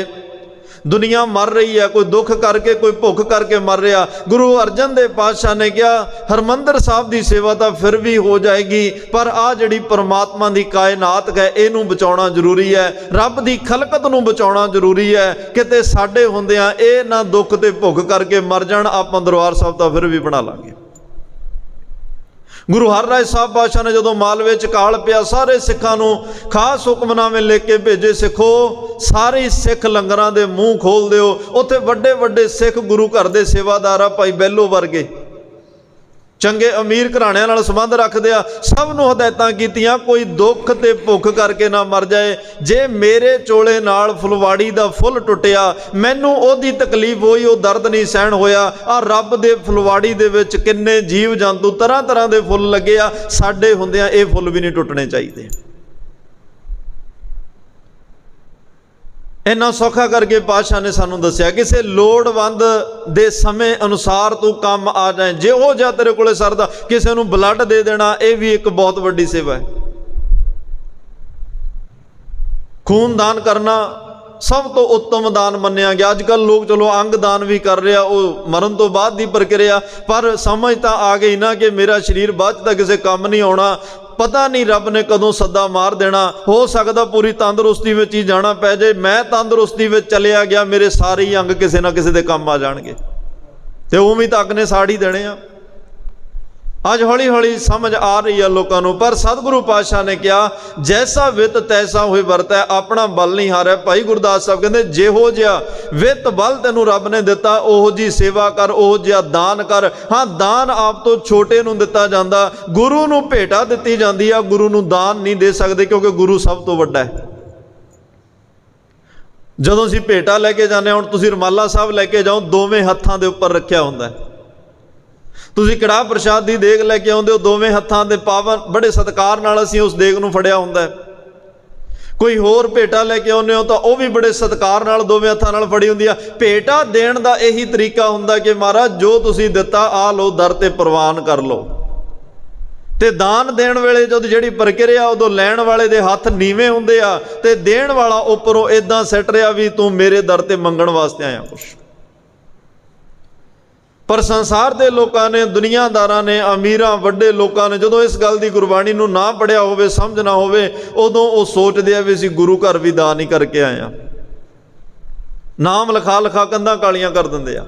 दुनिया मर रही है, कोई दुख करके कोई भुख करके मर रहा। गुरु अर्जन देव पातशाह ने कहा हरमंदर साहब की सेवा तो फिर भी हो जाएगी, पर आ जिहड़ी परमात्मा की कायनात है इनू बचाउणा जरूरी है, रब की खलकत नू बचाउणा जरूरी है। किते साडे हुंदियां ये ना दुख ते भुख करके मर जाण, आपां दरबार साहब तो फिर भी बना लांगे। गुरु हरराय साहब पातशाह ने जदों मालवे च काल पिया, सारे सिखां नूं खास हुक्मनामे लिख के भेजे, सिखो सारे सिख लंगरां दे मूँह खोल दिओ। उत्थे वड्डे वड्डे सिख गुरु घर दे सेवादार आ, भाई बैलो वर्गे चंगे अमीर घराणिਆਂ नाल संबंध रखदे आ, सब नूं हदायतां कीतियां कोई दुख ते भुख करके ना मर जाए। जे मेरे चोले नाल फुलवाड़ी दा फुल टुटिया, मैनूं ओहदी तकलीफ होई, वो दर्द नहीं सहन होया। आ रब दे फुलवाड़ी दे विच किन्ने जीव जंतु तरह तरह दे फुल लगे आ, साडे हुंदिआं ये फुल भी नहीं टुटने चाहिए। इन्ना सौखा करके पातशाह ने सानू दसिया किसी लोड़वंद दे समय अनुसार तू काम आ जाए। जे हो जा तेरे कोले सरदा, किसी नूं ब्लड दे देना, यह भी एक बहुत वड्डी सेवा है। ਖੂਨਦਾਨ ਕਰਨਾ ਸਭ ਤੋਂ ਉੱਤਮ ਦਾਨ ਮੰਨਿਆ ਗਿਆ। ਅੱਜ ਕੱਲ੍ਹ ਲੋਕ ਚਲੋ ਅੰਗ ਦਾਨ ਵੀ ਕਰ ਰਿਹਾ, ਉਹ ਮਰਨ ਤੋਂ ਬਾਅਦ ਦੀ ਪ੍ਰਕਿਰਿਆ, ਪਰ ਸਮਝ ਤਾਂ ਆ ਗਈ ਨਾ ਕਿ ਮੇਰਾ ਸਰੀਰ ਬਾਅਦ 'ਚ ਤਾਂ ਕਿਸੇ ਕੰਮ ਨਹੀਂ ਆਉਣਾ, ਪਤਾ ਨਹੀਂ ਰੱਬ ਨੇ ਕਦੋਂ ਸੱਦਾ ਮਾਰ ਦੇਣਾ, ਹੋ ਸਕਦਾ ਪੂਰੀ ਤੰਦਰੁਸਤੀ ਵਿੱਚ ਹੀ ਜਾਣਾ ਪੈ ਜੇ। ਮੈਂ ਤੰਦਰੁਸਤੀ ਵਿੱਚ ਚਲਿਆ ਗਿਆ, ਮੇਰੇ ਸਾਰੇ ਹੀ ਅੰਗ ਕਿਸੇ ਨਾ ਕਿਸੇ ਦੇ ਕੰਮ ਆ ਜਾਣਗੇ ਤੇ ਉਵੇਂ ਤੱਕ ਨੇ ਸਾੜ ਹੀ ਦੇਣੇ ਆ। ਅੱਜ ਹੌਲੀ ਹੌਲੀ ਸਮਝ ਆ ਰਹੀ ਆ ਲੋਕਾਂ ਨੂੰ, ਪਰ ਸਤਿਗੁਰੂ ਪਾਤਸ਼ਾਹ ਨੇ ਕਿਹਾ ਜੈਸਾ ਵਿੱਤ ਤੈਸਾ ਹੋਏ ਵਰਤੈ, ਆਪਣਾ ਬਲ ਨਹੀਂ ਹਾਰਿਆ। ਭਾਈ ਗੁਰਦਾਸ ਸਾਹਿਬ ਕਹਿੰਦੇ ਜਿਹੋ ਜਿਹਾ ਵਿੱਤ ਬਲ ਤੈਨੂੰ ਰੱਬ ਨੇ ਦਿੱਤਾ, ਉਹੋ ਜੀ ਸੇਵਾ ਕਰ, ਉਹੋ ਜਿਹਾ ਦਾਨ ਕਰ। ਹਾਂ, ਦਾਨ ਆਪ ਤੋਂ ਛੋਟੇ ਨੂੰ ਦਿੱਤਾ ਜਾਂਦਾ, ਗੁਰੂ ਨੂੰ ਭੇਟਾ ਦਿੱਤੀ ਜਾਂਦੀ ਆ, ਗੁਰੂ ਨੂੰ ਦਾਨ ਨਹੀਂ ਦੇ ਸਕਦੇ ਕਿਉਂਕਿ ਗੁਰੂ ਸਭ ਤੋਂ ਵੱਡਾ ਹੈ। ਜਦੋਂ ਅਸੀਂ ਭੇਟਾ ਲੈ ਕੇ ਜਾਂਦੇ ਹਾਂ, ਹੁਣ ਤੁਸੀਂ ਰੁਮਾਲਾ ਸਾਹਿਬ ਲੈ ਕੇ ਜਾਓ, ਦੋਵੇਂ ਹੱਥਾਂ ਦੇ ਉੱਪਰ ਰੱਖਿਆ ਹੁੰਦਾ। ਤੁਸੀਂ ਕੜਾਹ ਪ੍ਰਸ਼ਾਦ ਦੀ ਦੇਗ ਲੈ ਕੇ ਆਉਂਦੇ ਹੋ, ਦੋਵੇਂ ਹੱਥਾਂ ਦੇ ਪਾਵਨ ਬੜੇ ਸਤਿਕਾਰ ਨਾਲ ਅਸੀਂ ਉਸ ਦੇਗ ਨੂੰ ਫੜਿਆ ਹੁੰਦਾ। ਕੋਈ ਹੋਰ ਭੇਟਾ ਲੈ ਕੇ ਆਉਂਦੇ ਹੋ ਤਾਂ ਉਹ ਵੀ ਬੜੇ ਸਤਿਕਾਰ ਨਾਲ ਦੋਵੇਂ ਹੱਥਾਂ ਨਾਲ ਫੜੀ ਹੁੰਦੀ ਆ। ਭੇਟਾ ਦੇਣ ਦਾ ਇਹੀ ਤਰੀਕਾ ਹੁੰਦਾ ਕਿ ਮਹਾਰਾਜ ਜੋ ਤੁਸੀਂ ਦਿੱਤਾ ਆ ਲਓ, ਦਰ ਤੇ ਪ੍ਰਵਾਨ ਕਰ ਲਓ। ਤੇ ਦਾਨ ਦੇਣ ਵੇਲੇ ਜਦੋਂ ਜਿਹੜੀ ਪ੍ਰਕਿਰਿਆ, ਉਦੋਂ ਲੈਣ ਵਾਲੇ ਦੇ ਹੱਥ ਨੀਵੇਂ ਹੁੰਦੇ ਆ ਤੇ ਦੇਣ ਵਾਲਾ ਉੱਪਰੋਂ ਇਦਾਂ ਸਿੱਟ ਰਿਹਾ ਵੀ ਤੂੰ ਮੇਰੇ ਦਰ ਤੇ ਮੰਗਣ ਵਾਸਤੇ ਆਇਆ ਕੁਛ। ਪਰ ਸੰਸਾਰ ਦੇ ਲੋਕਾਂ ਨੇ, ਦੁਨੀਆਦਾਰਾਂ ਨੇ, ਅਮੀਰਾਂ ਵੱਡੇ ਲੋਕਾਂ ਨੇ ਜਦੋਂ ਇਸ ਗੱਲ ਦੀ ਗੁਰਬਾਣੀ ਨੂੰ ਨਾ ਪੜ੍ਹਿਆ ਹੋਵੇ, ਸਮਝ ਨਾ ਹੋਵੇ, ਉਦੋਂ ਉਹ ਸੋਚਦੇ ਆ ਵੀ ਅਸੀਂ ਗੁਰੂ ਘਰ ਵੀ ਦਾਨ ਹੀ ਕਰਕੇ ਆਏ ਆ। ਨਾਮ ਲਿਖਾ ਕੰਧਾਂ ਕਾਲੀਆਂ ਕਰ ਦਿੰਦੇ ਆ,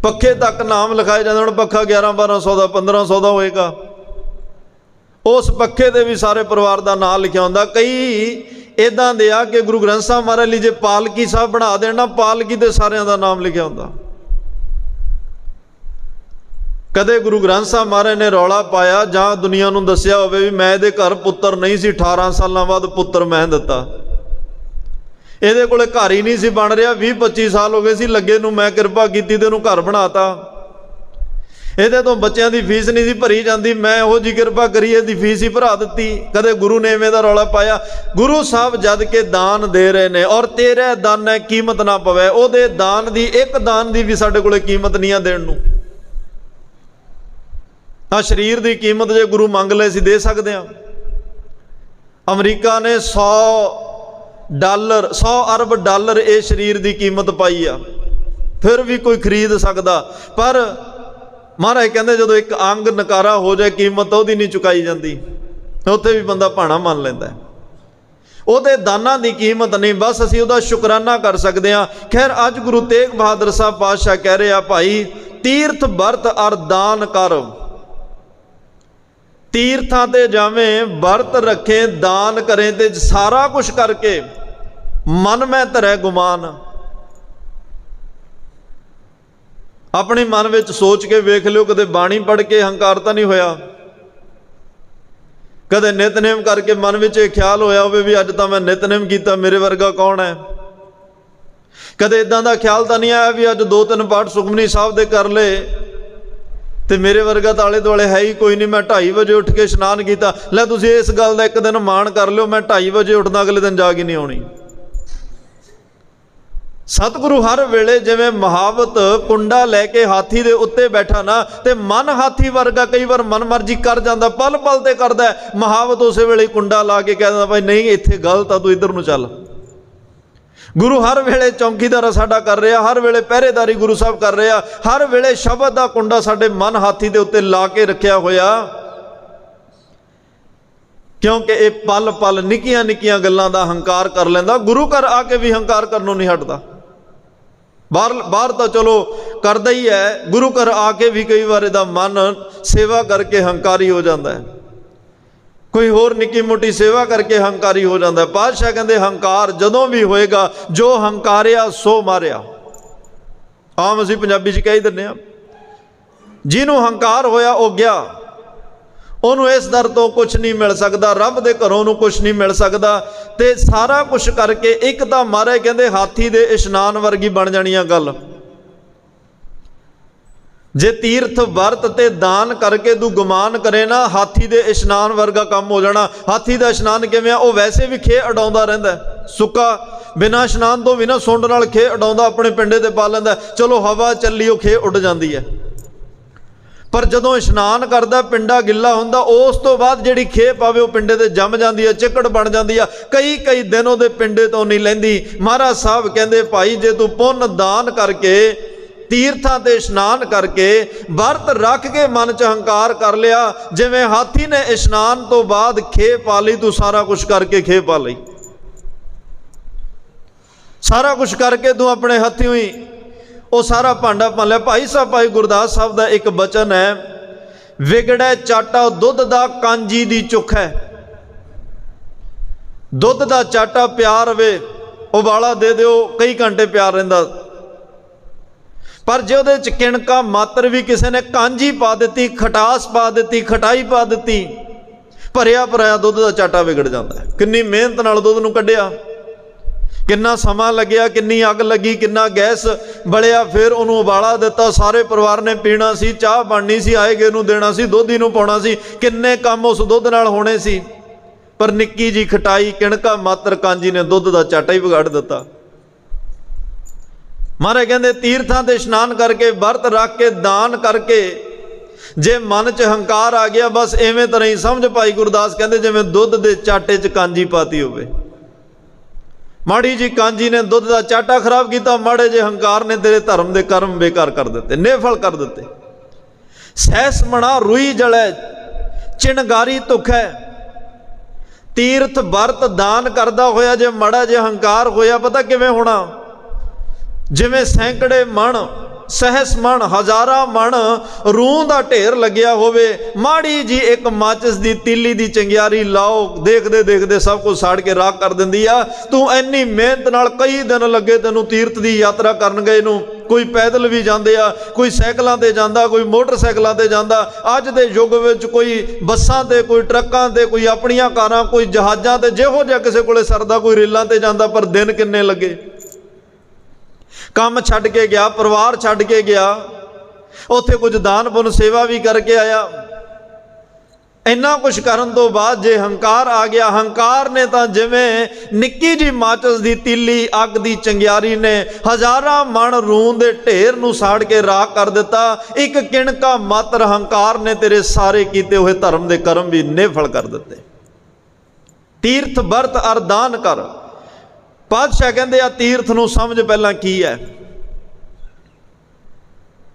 ਪੱਖੇ ਤੱਕ ਨਾਮ ਲਿਖਾਏ ਜਾਂਦੇ। ਹੁਣ ਪੱਖਾ 1100-1200 ਦਾ 1500 ਦਾ ਹੋਏਗਾ, ਉਸ ਪੱਖੇ ਦੇ ਵੀ ਸਾਰੇ ਪਰਿਵਾਰ ਦਾ ਨਾਂ ਲਿਖਿਆ ਹੁੰਦਾ। ਕਈ ਇਦਾਂ ਦੇ ਆ ਕਿ ਗੁਰੂ ਗ੍ਰੰਥ ਸਾਹਿਬ ਮਹਾਰਾਜ ਲਈ ਜੇ ਪਾਲਕੀ ਸਾਹਿਬ ਬਣਾ ਦੇਣਾ, ਪਾਲਕੀ ਤੇ ਸਾਰਿਆਂ ਦਾ ਨਾਮ ਲਿਖਿਆ ਹੁੰਦਾ। ਕਦੇ ਗੁਰੂ ਗ੍ਰੰਥ ਸਾਹਿਬ ਮਹਾਰਾਜ ਨੇ ਰੌਲਾ ਪਾਇਆ ਜਾਂ ਦੁਨੀਆ ਨੂੰ ਦੱਸਿਆ ਹੋਵੇ ਵੀ ਮੈਂ ਇਹਦੇ ਘਰ ਪੁੱਤਰ ਨਹੀਂ ਸੀ, 18 ਸਾਲਾਂ ਬਾਅਦ ਪੁੱਤਰ ਮੈਂ ਦਿੱਤਾ, ਇਹਦੇ ਕੋਲੇ ਘਰ ਹੀ ਨਹੀਂ ਸੀ ਬਣ ਰਿਹਾ, 20-25 ਸਾਲ ਹੋ ਗਏ ਸੀ ਲੱਗੇ ਨੂੰ, ਮੈਂ ਕਿਰਪਾ ਕੀਤੀ ਤੇ ਇਹਨੂੰ ਘਰ ਬਣਾਤਾ, ਇਹਦੇ ਤੋਂ ਬੱਚਿਆਂ ਦੀ ਫੀਸ ਨਹੀਂ ਸੀ ਭਰੀ ਜਾਂਦੀ, ਮੈਂ ਇਹੋ ਜਿਹੀ ਕਿਰਪਾ ਕਰੀ ਇਹਦੀ ਫੀਸ ਹੀ ਭਰਾ ਦਿੱਤੀ। ਕਦੇ ਗੁਰੂ ਨੇ ਐਵੇਂ ਦਾ ਰੌਲਾ ਪਾਇਆ? ਗੁਰੂ ਸਾਹਿਬ ਜਦ ਕੇ ਦਾਨ ਦੇ ਰਹੇ ਨੇ, ਔਰ ਤੇਰੇ ਦਾਨ ਕੀਮਤ ਨਾ ਪਵੇ, ਉਹਦੇ ਦਾਨ ਦੀ, ਇੱਕ ਦਾਨ ਦੀ ਵੀ ਸਾਡੇ ਕੋਲੇ ਕੀਮਤ ਨਹੀਂ ਆ ਦੇਣ ਨੂੰ। ਹਾਂ, ਸਰੀਰ ਦੀ ਕੀਮਤ ਜੇ ਗੁਰੂ ਮੰਗ ਲਏ ਅਸੀਂ ਦੇ ਸਕਦੇ ਹਾਂ। ਅਮਰੀਕਾ ਨੇ 100 ਅਰਬ ਡਾਲਰ ਇਹ ਸਰੀਰ ਦੀ ਕੀਮਤ ਪਾਈ ਆ, ਫਿਰ ਵੀ ਕੋਈ ਖਰੀਦ ਸਕਦਾ। ਪਰ ਮਹਾਰਾਜ ਕਹਿੰਦੇ ਜਦੋਂ ਇੱਕ ਅੰਗ ਨਕਾਰਾ ਹੋ ਜਾਏ, ਕੀਮਤ ਉਹਦੀ ਨਹੀਂ ਚੁਕਾਈ ਜਾਂਦੀ, ਉੱਥੇ ਵੀ ਬੰਦਾ ਭਾਣਾ ਮੰਨ ਲੈਂਦਾ। ਉਹਦੇ ਦਾਨਾਂ ਦੀ ਕੀਮਤ ਨਹੀਂ, ਬਸ ਅਸੀਂ ਉਹਦਾ ਸ਼ੁਕਰਾਨਾ ਕਰ ਸਕਦੇ ਹਾਂ। ਖੈਰ, ਅੱਜ ਗੁਰੂ ਤੇਗ ਬਹਾਦਰ ਸਾਹਿਬ ਪਾਤਸ਼ਾਹ ਕਹਿ ਰਹੇ ਆ, ਭਾਈ ਤੀਰਥ ਵਰਤ ਅਰ ਦਾਨ ਕਰ। ਤੀਰਥਾਂ ਤੇ ਜਾਵੇਂ, ਵਰਤ ਰੱਖੇ, ਦਾਨ ਕਰੇ, ਤੇ ਸਾਰਾ ਕੁਛ ਕਰਕੇ ਮਨ ਮੈਂ ਧਰੈ ਗੁਮਾਨ। ਆਪਣੇ ਮਨ ਵਿੱਚ ਸੋਚ ਕੇ ਵੇਖ ਲਿਓ, ਕਦੇ ਬਾਣੀ ਪੜ੍ਹ ਕੇ ਹੰਕਾਰ ਤਾਂ ਨਹੀਂ ਹੋਇਆ? ਕਦੇ ਨਿਤਨੇਮ ਕਰਕੇ ਮਨ ਵਿੱਚ ਇਹ ਖਿਆਲ ਹੋਇਆ ਹੋਵੇ ਵੀ ਅੱਜ ਤਾਂ ਮੈਂ ਨਿਤਨੇਮ ਕੀਤਾ, ਮੇਰੇ ਵਰਗਾ ਕੌਣ ਹੈ? ਕਦੇ ਇਦਾਂ ਦਾ ਖਿਆਲ ਤਾਂ ਨਹੀਂ ਆਇਆ ਵੀ ਅੱਜ 2-3 ਪਾਠ ਸੁਖਮਨੀ ਸਾਹਿਬ ਦੇ ਕਰ ਲਏ ਤੇ ਮੇਰੇ ਵਰਗਾ ਤਾਂ ਆਲੇ ਦੁਆਲੇ ਹੈ ਹੀ ਕੋਈ ਨਹੀਂ, ਮੈਂ 2:30 ਵਜੇ ਉੱਠ ਕੇ ਇਸ਼ਨਾਨ ਕੀਤਾ। ਲੈ, ਤੁਸੀਂ ਇਸ ਗੱਲ ਦਾ ਇੱਕ ਦਿਨ ਮਾਣ ਕਰ ਲਿਓ, ਮੈਂ 2:30 ਵਜੇ ਉੱਠਦਾ, ਅਗਲੇ ਦਿਨ ਜਾਗ ਹੀ ਨਹੀਂ ਆਉਣੀ। ਸਤਿਗੁਰੂ ਹਰ ਵੇਲੇ ਜਿਵੇਂ ਮਹਾਵਤ ਕੁੰਡਾ ਲੈ ਕੇ ਹਾਥੀ ਦੇ ਉੱਤੇ ਬੈਠਾ ਨਾ, ਤੇ ਮਨ ਹਾਥੀ ਵਰਗਾ ਕਈ ਵਾਰ ਮਨ ਮਰਜ਼ੀ ਕਰ ਜਾਂਦਾ, ਪਲ ਪਲ ਤੇ ਕਰਦਾ। ਮਹਾਵਤ ਉਸੇ ਵੇਲੇ ਕੁੰਡਾ ਲਾ ਕੇ ਕਹਿ ਦਿੰਦਾ, ਭਾਈ ਨਹੀਂ ਇੱਥੇ ਗਲਤ ਆ, ਤੂੰ ਇੱਧਰ ਨੂੰ ਚੱਲ। ਗੁਰੂ ਹਰ ਵੇਲੇ ਚੌਂਕੀਦਾਰ ਸਾਡਾ ਕਰ ਰਿਹਾ, ਹਰ ਵੇਲੇ ਪਹਿਰੇਦਾਰੀ ਗੁਰੂ ਸਾਹਿਬ ਕਰ ਰਿਹਾ, ਹਰ ਵੇਲੇ ਸ਼ਬਦ ਦਾ ਕੁੰਡਾ ਸਾਡੇ ਮਨ ਹਾਥੀ ਦੇ ਉੱਤੇ ਲਾ ਕੇ ਰੱਖਿਆ ਹੋਇਆ, ਕਿਉਂਕਿ ਇਹ ਪਲ ਪਲ ਨਿੱਕੀਆਂ ਨਿੱਕੀਆਂ ਗੱਲਾਂ ਦਾ ਹੰਕਾਰ ਕਰ ਲੈਂਦਾ। ਗੁਰੂ ਘਰ ਆ ਕੇ ਵੀ ਹੰਕਾਰ ਕਰਨੋਂ ਨਹੀਂ ਹਟਦਾ। ਬਾਹਰ ਤਾਂ ਚਲੋ ਕਰਦਾ ਹੀ ਹੈ, ਗੁਰੂ ਘਰ ਆ ਕੇ ਵੀ ਕਈ ਵਾਰ ਇਹਦਾ ਮਨ ਸੇਵਾ ਕਰਕੇ ਹੰਕਾਰੀ ਹੋ ਜਾਂਦਾ ਹੈ, ਕੋਈ ਹੋਰ ਨਿੱਕੀ ਮੋਟੀ ਸੇਵਾ ਕਰਕੇ ਹੰਕਾਰੀ ਹੋ ਜਾਂਦਾ। ਪਾਤਸ਼ਾਹ ਕਹਿੰਦੇ ਹੰਕਾਰ ਜਦੋਂ ਵੀ ਹੋਏਗਾ, ਜੋ ਹੰਕਾਰਿਆ ਸੋ ਮਾਰਿਆ। ਆਮ ਅਸੀਂ ਪੰਜਾਬੀ 'ਚ ਕਹਿ ਦਿੰਦੇ ਹਾਂ, ਜਿਹਨੂੰ ਹੰਕਾਰ ਹੋਇਆ ਉਹ ਗਿਆ, ਉਹਨੂੰ ਇਸ ਦਰ ਤੋਂ ਕੁਛ ਨਹੀਂ ਮਿਲ ਸਕਦਾ, ਰੱਬ ਦੇ ਘਰੋਂ ਨੂੰ ਕੁਛ ਨਹੀਂ ਮਿਲ ਸਕਦਾ। ਤੇ ਸਾਰਾ ਕੁਛ ਕਰਕੇ ਇੱਕ ਤਾਂ ਮਹਾਰਾਜ ਕਹਿੰਦੇ ਹਾਥੀ ਦੇ ਇਸ਼ਨਾਨ ਵਰਗੀ ਬਣ ਜਾਣੀ ਆ ਗੱਲ। ਜੇ ਤੀਰਥ ਵਰਤ ਤੇ ਦਾਨ ਕਰਕੇ ਤੂੰ ਗੁਮਾਨ ਕਰੇ ਨਾ, ਹਾਥੀ ਦੇ ਇਸ਼ਨਾਨ ਵਰਗਾ ਕੰਮ ਹੋ ਜਾਣਾ। ਹਾਥੀ ਦਾ ਇਸ਼ਨਾਨ ਕਿਵੇਂ ਆ? ਉਹ ਵੈਸੇ ਵੀ ਖੇ ਉਡਾਉਂਦਾ ਰਹਿੰਦਾ, ਸੁੱਕਾ ਬਿਨਾਂ ਇਸ਼ਨਾਨ ਤੋਂ ਵੀ ਨਾ ਸੁੰਡ ਨਾਲ ਖੇ ਉਡਾਉਂਦਾ, ਆਪਣੇ ਪਿੰਡੇ ਤੇ ਪਾ ਲੈਂਦਾ, ਚਲੋ ਹਵਾ ਚੱਲੀ ਉਹ ਖੇ ਉੱਡ ਜਾਂਦੀ ਹੈ। पर जदों इशनान करदा पिंडा गिला हुंदा उस तो बाद जिहड़ी खेप आवे वो पिंडे ते जम जाती है, चिकड़ बन जाती है, कई कई दिन उहदे पिंडे तो नहीं लैंदी। महाराज साहब कहंदे भाई जे तू पुण्य दान करके तीर्थां ते इशनान करके वर्त रख के मन च हंकार कर लिया, जिवें हाथी ने इशनान तो बाद खेप पा लई, तू सारा कुछ करके खेप पा लई, सारा कुछ करके तू अपने हत्थों ही वो सारा भांडा पा लिया। भाई साहब भाई गुरदास साहब का एक बचन है, विगड़े चाटा दुध दा कांजी दी चुख है। दुध दा चाटा प्यार वे उबाला दे दो कई घंटे प्यार रहिंदा, पर जे उहदे च किणका मात्र भी किसी ने कांजी पा दी, खटास पा दी, खटाई पा दी, भरिया भराया दुध का चाटा विगड़ जाता है। किन्नी मेहनत नाल दुध नूं कढिया, किन्ना समा लग्या, किन्नी अग लगी, किन्ना गैस बलिया, फिर उन्होंने उबाला दिता, सारे परिवार ने पीना सी, चाह बननी सी, आए गए नूं देना सी, दुध नूं पाउणा सी, किन्ने काम उस दुध नाल होने सी, पर निक्की जी खटाई किणका मात्र कांजी ने दुध का चाटा ही बिगाड़ दिता। महाराज कहते तीर्थां ते इशनान करके वर्त रख के दान करके जे मन च हंकार आ गया, बस इवें तरह ही समझ भाई गुरदास कहते जिवें दुध के चाटे च कांजी पाती होवे। माड़ी जी कांजी ने दुध का चाटा खराब किया, माड़े जे हंकार ने तेरे धर्म के कर्म बेकार कर दिते, निफल कर दिते। सहस मना रुई जलै चिनगारी तुख है, तीर्थ वर्त दान करदा होया जे माड़ा जे हंकार होया, पता किवें होना, जिवें सैकड़े मन सहस मन हजारा मन रूह का ढेर लग्या होवे, माड़ी जी एक माचिस की तीली की चंगियारी लाओ, देखते देखते सब कुछ साड़ के राख कर दिंदी आ। तू इन्नी मेहनत नाल कई दिन लगे तेनू तीर्थ की यात्रा करन गए नूं, कोई पैदल भी जाते आ, कोई सैकलों ते जांदा, कोई मोटरसाइकिलों ते जांदा, अज दे युग विच कोई बसां ते, कोई ट्रकां ते, कोई अपनियां कारां, कोई जहाज़ां ते, जिहो जिहा किसी कोले सरदा कोई रेलां ते जांदा, पर दिन किन्ने लगे। काम छड्ड के गया, परिवार छड्ड के गया, उत्थे कुछ दान पुन सेवा भी करके आया। इन्ना कुछ करन तो बाद जे हंकार आ गया, हंकार ने तां जिवें निक्की जी माचिस दी तीली अग दी चंगियारी ने हजारां मन रूह दे ढेर नूं साड़ के राख कर दिता। एक किणका मात्र हंकार ने तेरे सारे कीते हुए धर्म दे कर्म भी निफल कर दिते। तीर्थ वर्त अर दान कर। पातशाह कहते आ तीर्थ नूं समझ पहला की है।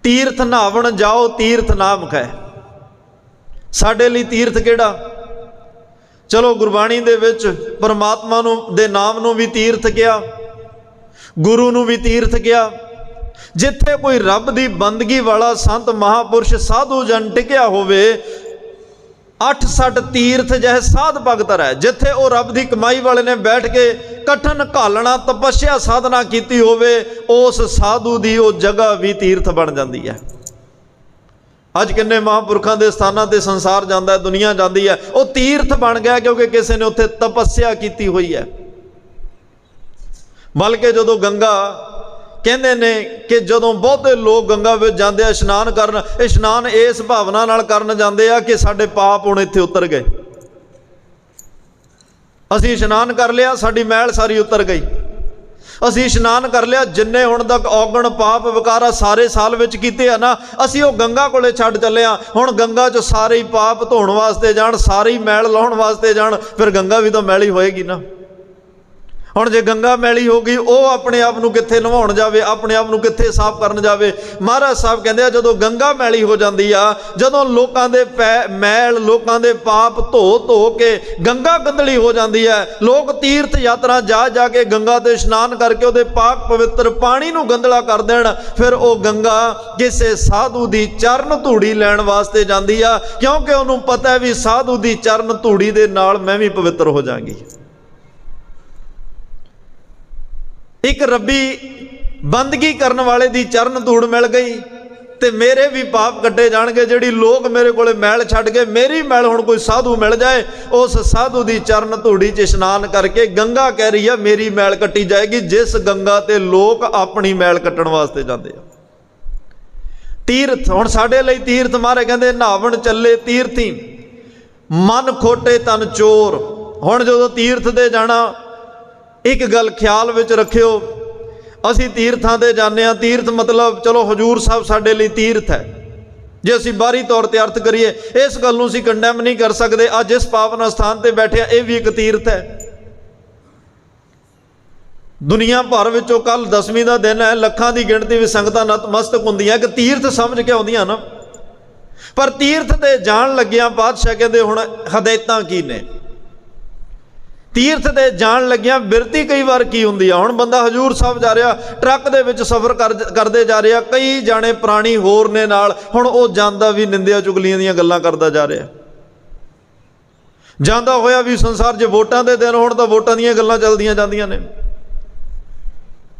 तीर्थ नहावन जाओ तीर्थ नाम है। साडे लई तीर्थ केड़ा? चलो गुरबाणी दे विच परमात्मा नूं दे नाम नूं भी तीर्थ किया, गुरु नूं भी तीर्थ किया। जिथे कोई रब दी बंदगी वाला संत महापुरुष साधु जन टिकिया होवे, 8-6 तीर्थ जैसे साध भगत है। जिथे वो रब की कमाई वाले ने बैठ के कठन घालना तपस्या साधना की होवे, उस साधु की वो जगह भी तीर्थ बन जाती है। अज किन्ने महापुरखों के स्थानों ते संसार जाता है, दुनिया जाती है, वो तीर्थ बन गया क्योंकि किसी ने उत्थे तपस्या की हुई है। बल्कि जो गंगा कहते ने कि जदों बहुते लोग गंगा में जाते हैं इशनान करन, इशनान इस भावना नाल करन जाते हैं कि साडे पाप हुण इत्थे उतर गए, असीं इशनान कर लिया, साडी मैल सारी उतर गई, असीं इशनान कर लिया, जिन्ने हुण तक औगण पाप विकारा सारे साल विच कीते आ ना, असीं वो गंगा कोले छड्ड चले आ। हुण गंगा च सारे ही पाप धोण वास्ते जाण, सारी ही मैल लाउण वास्ते जाण, फिर गंगा भी तो मैली होएगी ना। हुण जे गंगा मैली हो गई, वो अपने आप नूं कित्थे नवाउण जावे, अपने आप नूं कित्थे साफ करन जावे। महाराज साहब कहंदे आ जदों गंगा मैली हो जाती आ, जदों लोकां दे मैल लोकां दे पाप धो धो के गंगा गंदली हो जाती है, लोग तीर्थ यात्रा जा जा के गंगा ते इशनान करके उहदे पाक पवित्र पानी नूं गंदला कर देण, फिर वो गंगा किसे साधु दी चरण धूड़ी लैण वास्ते जाती आ, क्योंकि उहनूं पता है भी साधु दी चरण धूड़ी दे नाल मैं भी पवित्र हो जांगी। एक रब्बी बंदगी करने वाले दी चरण धूड़ मिल गई ते मेरे भी पाप कट्टे जाणगे। जिहड़ी लोग मेरे कोले मैल छड्ड के मेरी मैल हुण कोई साधु मिल जाए, उस साधु दी चरण धूड़ी च इशनान करके गंगा कह रही है मेरी मैल कट्टी जाएगी, जिस गंगा ते लोग अपनी मैल कट्टण वास्ते जाते हैं। तीर्थ हुण साडे लई तीर्थ मारे कहंदे नहावन चले तीर्थी, मन खोटे तन चोर। हुण जदों तीर्थ ते जाना, एक गल ख्याल विच रखियो, असी तीर्थां ते जाने आ, तीर्थ मतलब चलो हजूर साहब साडे लई तीर्थ है, ਜੇ ਅਸੀਂ ਬਾਹਰੀ ਤੌਰ ਤੇ ਅਰਥ ਕਰੀਏ, ਇਸ ਗੱਲ ਨੂੰ ਅਸੀਂ ਕੰਡੈਮ ਨਹੀਂ ਕਰ ਸਕਦੇ। ਅੱਜ ਇਸ ਪਾਵਨ ਸਥਾਨ ਤੇ ਬੈਠੇ ਆ, ਇਹ ਵੀ ਇੱਕ ਤੀਰਥ ਹੈ। ਦੁਨੀਆ ਭਰ ਵਿੱਚੋਂ ਕੱਲ 10ਵੀਂ ਦਾ ਦਿਨ ਹੈ, ਲੱਖਾਂ ਦੀ ਗਿਣਤੀ ਵਿੱਚ ਸੰਗਤਾਂ ਨਤਮਸਤਕ ਹੁੰਦੀਆਂ, ਕਿ ਤੀਰਥ ਸਮਝ ਕੇ ਆਉਂਦੀਆਂ ਨਾ। ਪਰ ਤੀਰਥ ਤੇ ਜਾਣ ਲੱਗਿਆਂ ਪਾਤਸ਼ਾਹ ਕਹਿੰਦੇ ਹੁਣ ਹਦਾਇਤਾਂ ਕੀ ਨੇ। ਤੀਰਥ ਤੇ ਜਾਣ ਲੱਗਿਆਂ ਬਿਰਤੀ ਕਈ ਵਾਰ ਕੀ ਹੁੰਦੀ ਆ। ਹੁਣ ਬੰਦਾ ਹਜੂਰ ਸਾਹਿਬ ਜਾ ਰਿਹਾ, ਟਰੱਕ ਦੇ ਵਿੱਚ ਸਫ਼ਰ ਕਰਦੇ ਜਾ ਰਿਹਾ, ਕਈ ਜਾਣੇ ਪ੍ਰਾਣੀ ਹੋਰ ਨੇ ਨਾਲ, ਹੁਣ ਉਹ ਜਾਂਦਾ ਵੀ ਨਿੰਦਿਆ ਚੁਗਲੀਆਂ ਦੀਆਂ ਗੱਲਾਂ ਕਰਦਾ ਜਾ ਰਿਹਾ, ਜਾਂਦਾ ਹੋਇਆ ਵੀ ਸੰਸਾਰ। ਜੇ ਵੋਟਾਂ ਦੇ ਦਿਨ ਹੋਣ ਤਾਂ ਵੋਟਾਂ ਦੀਆਂ ਗੱਲਾਂ ਚੱਲਦੀਆਂ ਜਾਂਦੀਆਂ ਨੇ।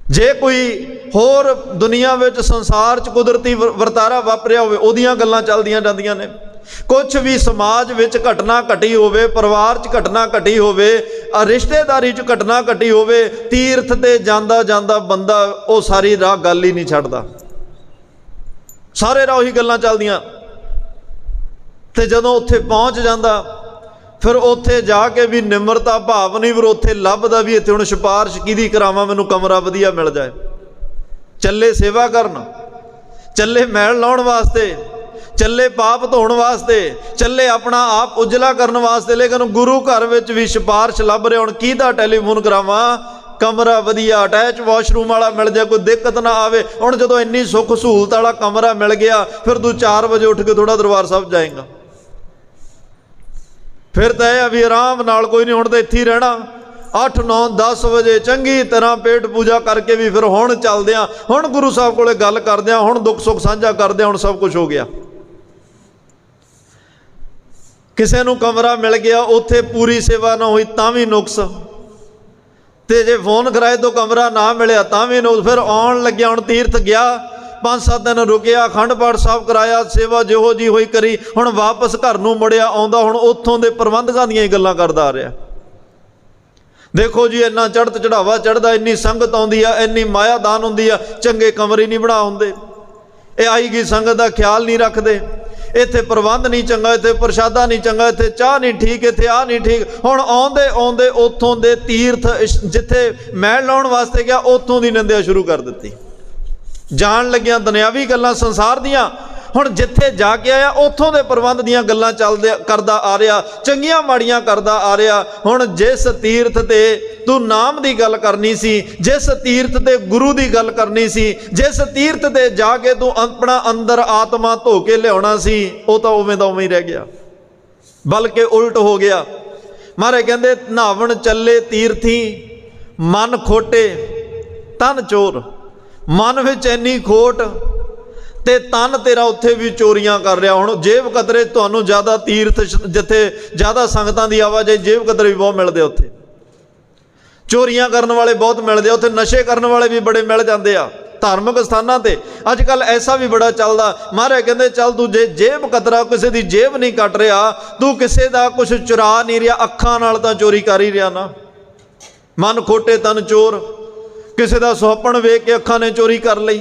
ਜੇ ਕੋਈ ਹੋਰ ਦੁਨੀਆ ਵਿੱਚ ਸੰਸਾਰ 'ਚ ਕੁਦਰਤੀ ਵਰਤਾਰਾ ਵਾਪਰਿਆ ਹੋਵੇ, ਉਹਦੀਆਂ ਗੱਲਾਂ ਚੱਲਦੀਆਂ ਜਾਂਦੀਆਂ ਨੇ। ਕੁਛ ਵੀ ਸਮਾਜ ਵਿੱਚ ਘਟਨਾ ਘਟੀ ਹੋਵੇ, ਪਰਿਵਾਰ 'ਚ ਘਟਨਾ ਘਟੀ ਹੋਵੇ, ਰਿਸ਼ਤੇਦਾਰੀ 'ਚ ਘਟਨਾ ਘਟੀ ਹੋਵੇ, ਤੀਰਥ ਤੇ ਜਾਂਦਾ ਜਾਂਦਾ ਬੰਦਾ ਉਹ ਸਾਰੀ ਰਾਹ ਗੱਲ ਹੀ ਨਹੀਂ ਛੱਡਦਾ, ਸਾਰੇ ਰਾਹ ਉਹੀ ਗੱਲਾਂ ਚੱਲਦੀਆਂ। ਤੇ ਜਦੋਂ ਉੱਥੇ ਪਹੁੰਚ ਜਾਂਦਾ, ਫਿਰ ਉੱਥੇ ਜਾ ਕੇ ਵੀ ਨਿਮਰਤਾ ਭਾਵ ਨਹੀਂ, ਫਿਰ ਉੱਥੇ ਲੱਭਦਾ ਵੀ ਇੱਥੇ ਹੁਣ ਸਿਫਾਰਿਸ਼ ਕਿਹਦੀ ਕਰਾਵਾਂ, ਮੈਨੂੰ ਕਮਰਾ ਵਧੀਆ ਮਿਲ ਜਾਏ। ਚੱਲੇ ਸੇਵਾ ਕਰਨ, ਚੱਲੇ ਮੈਲ ਲਾਉਣ ਵਾਸਤੇ, ਚੱਲੇ ਪਾਪ ਧੋਣ ਵਾਸਤੇ, ਚੱਲੇ ਆਪਣਾ ਆਪ ਉਜਲਾ ਕਰਨ ਵਾਸਤੇ, ਲੇਕਿਨ ਗੁਰੂ ਘਰ ਵਿੱਚ ਵੀ ਸਿਫਾਰਿਸ਼ ਲੱਭ ਰਿਹਾ। ਹੁਣ ਕਿਹਦਾ ਟੈਲੀਫੋਨ ਕਰਾਵਾਂ, ਕਮਰਾ ਵਧੀਆ ਅਟੈਚ ਵਾਸ਼ਰੂਮ ਵਾਲਾ ਮਿਲ ਜਾਏ, ਕੋਈ ਦਿੱਕਤ ਨਾ ਆਵੇ। ਹੁਣ ਜਦੋਂ ਇੰਨੀ ਸੁੱਖ ਸਹੂਲਤ ਵਾਲਾ ਕਮਰਾ ਮਿਲ ਗਿਆ, ਫਿਰ ਤੂੰ 4 ਵਜੇ ਉੱਠ ਕੇ ਥੋੜਾ ਦਰਬਾਰ ਸਾਹਿਬ ਜਾਏਗਾ। ਫਿਰ ਤਾਂ ਇਹ ਆ ਵੀ ਆਰਾਮ ਨਾਲ, ਕੋਈ ਨਹੀਂ ਹੁਣ ਤਾਂ ਇੱਥੇ ਹੀ ਰਹਿਣਾ। 8, 9, 10 ਵਜੇ ਚੰਗੀ ਤਰ੍ਹਾਂ ਪੇਟ ਪੂਜਾ ਕਰਕੇ ਵੀ ਫਿਰ ਹੁਣ ਚੱਲਦੇ ਆ, ਹੁਣ ਗੁਰੂ ਸਾਹਿਬ ਕੋਲੇ ਗੱਲ ਕਰਦੇ ਆ, ਹੁਣ ਦੁੱਖ ਸੁੱਖ ਸਾਂਝਾ ਕਰਦੇ ਆ, ਹੁਣ ਸਭ ਕੁਝ ਹੋ ਗਿਆ। ਕਿਸੇ ਨੂੰ ਕਮਰਾ ਮਿਲ ਗਿਆ, ਉੱਥੇ ਪੂਰੀ ਸੇਵਾ ਨਾ ਹੋਈ ਤਾਂ ਵੀ ਨੁਕਸ, ਤੇ ਜੇ ਫੋਨ ਕਰਾਏ ਤੋਂ ਕਮਰਾ ਨਾ ਮਿਲਿਆ ਤਾਂ ਵੀ ਨੁਕਸ। ਫਿਰ ਆਉਣ ਲੱਗਿਆ, ਹੁਣ ਤੀਰਥ ਗਿਆ, 5-7 ਦਿਨ ਰੁਕਿਆ, ਅਖੰਡ ਪਾਠ ਸਾਹਿਬ ਕਰਾਇਆ, ਸੇਵਾ ਜਿਹੋ ਜੀ ਹੋਈ ਕਰੀ, ਹੁਣ ਵਾਪਸ ਘਰ ਨੂੰ ਮੁੜਿਆ, ਆਉਂਦਾ ਹੁਣ ਉੱਥੋਂ ਦੇ ਪ੍ਰਬੰਧਕਾਂ ਦੀਆਂ ਹੀ ਗੱਲਾਂ ਕਰਦਾ ਆ ਰਿਹਾ। ਦੇਖੋ ਜੀ ਇੰਨਾ ਚੜ੍ਹਤ ਚੜਾਵਾ ਚੜ੍ਹਦਾ, ਇੰਨੀ ਸੰਗਤ ਆਉਂਦੀ ਆ, ਇੰਨੀ ਮਾਇਆ ਦਾਨ ਹੁੰਦੀ ਆ, ਚੰਗੇ ਕਮਰੇ ਨਹੀਂ ਬਣਾ ਹੁੰਦੇ। ਇਹ ਆਈ ਗਈ ਸੰਗਤ ਦਾ ਖਿਆਲ ਨਹੀਂ ਰੱਖਦੇ, ਇੱਥੇ ਪ੍ਰਬੰਧ ਨਹੀਂ ਚੰਗਾ, ਇੱਥੇ ਪ੍ਰਸ਼ਾਦਾ ਨਹੀਂ ਚੰਗਾ, ਇੱਥੇ ਚਾਹ ਨਹੀਂ ਠੀਕ, ਇੱਥੇ ਆਹ ਨਹੀਂ ਠੀਕ। ਹੁਣ ਆਉਂਦੇ ਆਉਂਦੇ ਉੱਥੋਂ ਦੇ ਤੀਰਥ ਜਿੱਥੇ ਮੈਲ ਲਾਉਣ ਵਾਸਤੇ ਗਿਆ, ਉੱਥੋਂ ਦੀ ਨਿੰਦਿਆ ਸ਼ੁਰੂ ਕਰ ਦਿੱਤੀ। ਜਾਣ ਲੱਗਿਆਂ ਦੁਨਿਆਵੀ ਗੱਲਾਂ ਸੰਸਾਰ ਦੀਆਂ, ਹੁਣ ਜਿੱਥੇ ਜਾ ਕੇ ਆਇਆ ਉੱਥੋਂ ਦੇ ਪ੍ਰਬੰਧ ਦੀਆਂ ਗੱਲਾਂ ਕਰਦਾ ਆ ਰਿਹਾ, ਚੰਗੀਆਂ ਮਾੜੀਆਂ ਕਰਦਾ ਆ ਰਿਹਾ। ਹੁਣ ਜਿਸ ਤੀਰਥ ਤੇ ਤੂੰ ਨਾਮ ਦੀ ਗੱਲ ਕਰਨੀ ਸੀ, ਜਿਸ ਤੀਰਥ ਤੇ ਗੁਰੂ ਦੀ ਗੱਲ ਕਰਨੀ ਸੀ, ਜਿਸ ਤੀਰਥ ਤੇ ਜਾ ਕੇ ਤੂੰ ਆਪਣਾ ਅੰਦਰ ਆਤਮਾ ਧੋ ਕੇ ਲਿਆਉਣਾ ਸੀ, ਉਹ ਤਾਂ ਉਵੇਂ ਦਾ ਉਵੇਂ ਹੀ ਰਹਿ ਗਿਆ, ਬਲਕਿ ਉਲਟ ਹੋ ਗਿਆ। ਮਹਾਰਾਜ ਕਹਿੰਦੇ ਨਹਾਵਣ ਚੱਲੇ ਤੀਰਥੀ, ਮਨ ਖੋਟੇ ਤਨ ਚੋਰ। ਮਨ ਵਿੱਚ ਇੰਨੀ ਖੋਟ ਤੇ ਤਨ ਤੇਰਾ ਉੱਥੇ ਵੀ ਚੋਰੀਆਂ ਕਰ ਰਿਹਾ। ਹੁਣ ਜੇਬ ਕਤਰੇ, ਤੁਹਾਨੂੰ ਜ਼ਿਆਦਾ ਤੀਰਥ ਜਿੱਥੇ ਜ਼ਿਆਦਾ ਸੰਗਤਾਂ ਦੀ ਆਵਾਜਾਈ, ਜੇਬ ਕਤਰੇ ਵੀ ਬਹੁਤ ਮਿਲਦੇ, ਉੱਥੇ ਚੋਰੀਆਂ ਕਰਨ ਵਾਲੇ ਬਹੁਤ ਮਿਲਦੇ, ਉੱਥੇ ਨਸ਼ੇ ਕਰਨ ਵਾਲੇ ਵੀ ਬੜੇ ਮਿਲ ਜਾਂਦੇ ਆ ਧਾਰਮਿਕ ਸਥਾਨਾਂ ਤੇ। ਅੱਜ ਕੱਲ੍ਹ ਐਸਾ ਵੀ ਬੜਾ ਚੱਲਦਾ। ਮਹਾਰਾਜ ਕਹਿੰਦੇ ਚੱਲ ਤੂੰ ਜੇ ਜੇਬ ਕਤਰਾ, ਕਿਸੇ ਦੀ ਜੇਬ ਨਹੀਂ ਕੱਟ ਰਿਹਾ, ਤੂੰ ਕਿਸੇ ਦਾ ਕੁਛ ਚੁਰਾ ਨਹੀਂ ਰਿਹਾ, ਅੱਖਾਂ ਨਾਲ ਤਾਂ ਚੋਰੀ ਕਰ ਹੀ ਰਿਹਾ ਨਾ। ਮਨ ਖੋਟੇ ਤਨ ਚੋਰ। ਕਿਸੇ ਦਾ ਸੁਹੱਪਣ ਵੇਖ ਕੇ ਅੱਖਾਂ ਨੇ ਚੋਰੀ ਕਰ ਲਈ,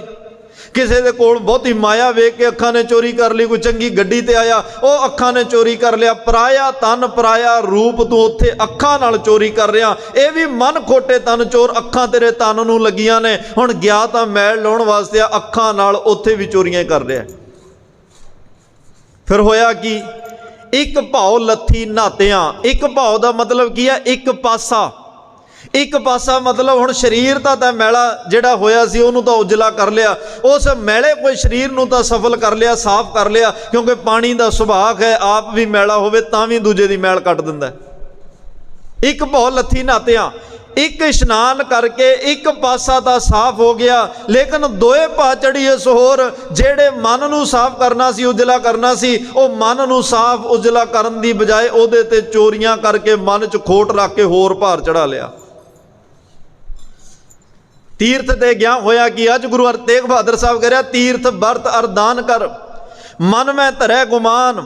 ਕਿਸੇ ਦੇ ਕੋਲ ਬਹੁਤੀ ਮਾਇਆ ਵੇਖ ਕੇ ਅੱਖਾਂ ਨੇ ਚੋਰੀ ਕਰ ਲਈ, ਕੋਈ ਚੰਗੀ ਗੱਡੀ ਤੇ ਆਇਆ ਉਹ ਅੱਖਾਂ ਨੇ ਚੋਰੀ ਕਰ ਲਿਆ। ਪਰਾਇਆ ਤਨ ਪਰਾਇਆ ਰੂਪ ਤੂੰ ਉੱਥੇ ਅੱਖਾਂ ਨਾਲ ਚੋਰੀ ਕਰ ਰਿਹਾ। ਇਹ ਵੀ ਮਨ ਖੋਟੇ ਤਨ ਚੋਰ, ਅੱਖਾਂ ਤੇਰੇ ਤਨ ਨੂੰ ਲੱਗੀਆਂ ਨੇ। ਹੁਣ ਗਿਆ ਤਾਂ ਮੈਲ ਲਾਉਣ ਵਾਸਤੇ, ਅੱਖਾਂ ਨਾਲ ਉੱਥੇ ਵੀ ਚੋਰੀਆਂ ਕਰ ਰਿਹਾ। ਫਿਰ ਹੋਇਆ ਕੀ, ਇੱਕ ਭਾਉ ਲੱਥੀ ਨਾਤਿਆਂ। ਇੱਕ ਭਾਉ ਦਾ ਮਤਲਬ ਕੀ ਹੈ, ਇੱਕ ਪਾਸਾ। ਇੱਕ ਪਾਸਾ ਮਤਲਬ ਹੁਣ ਸਰੀਰ ਦਾ ਤਾਂ ਮੈਲਾ ਜਿਹੜਾ ਹੋਇਆ ਸੀ ਉਹਨੂੰ ਤਾਂ ਉਜਲਾ ਕਰ ਲਿਆ, ਉਸ ਮੈਲੇ ਕੋਈ ਸਰੀਰ ਨੂੰ ਤਾਂ ਸਫਲ ਕਰ ਲਿਆ, ਸਾਫ਼ ਕਰ ਲਿਆ, ਕਿਉਂਕਿ ਪਾਣੀ ਦਾ ਸੁਭਾਅ ਹੈ, ਆਪ ਵੀ ਮੈਲਾ ਹੋਵੇ ਤਾਂ ਵੀ ਦੂਜੇ ਦੀ ਮੈਲ ਕੱਟ ਦਿੰਦਾ। ਇੱਕ ਭਾਉ ਲੱਥੀ ਨਾਤਿਆਂ, ਇੱਕ ਇਸ਼ਨਾਨ ਕਰਕੇ ਇੱਕ ਪਾਸਾ ਤਾਂ ਸਾਫ਼ ਹੋ ਗਿਆ, ਲੇਕਿਨ ਦੋਏ ਪਾ ਚੜੀਏ ਸੋਹਰ। ਜਿਹੜੇ ਮਨ ਨੂੰ ਸਾਫ਼ ਕਰਨਾ ਸੀ, ਉਜਲਾ ਕਰਨਾ ਸੀ, ਉਹ ਮਨ ਨੂੰ ਸਾਫ਼ ਉਜਲਾ ਕਰਨ ਦੀ ਬਜਾਏ ਉਹਦੇ ਤੇ ਚੋਰੀਆਂ ਕਰਕੇ ਮਨ 'ਚ ਖੋਟ ਰੱਖ ਕੇ ਹੋਰ ਭਾਰ ਚੜਾ ਲਿਆ। ਤੀਰਥ ਤੇ ਗਿਆ ਹੋਇਆ ਕਿ ਅੱਜ ਗੁਰੂ ਹਰ ਤੇਗ ਬਹਾਦਰ ਸਾਹਿਬ ਕਹਿ ਰਿਹਾ, ਤੀਰਥ ਵਰਤ ਅਰਦਾਨ ਕਰ, ਮਨ ਮੈਂ ਧਰੈ ਗੁਮਾਨ।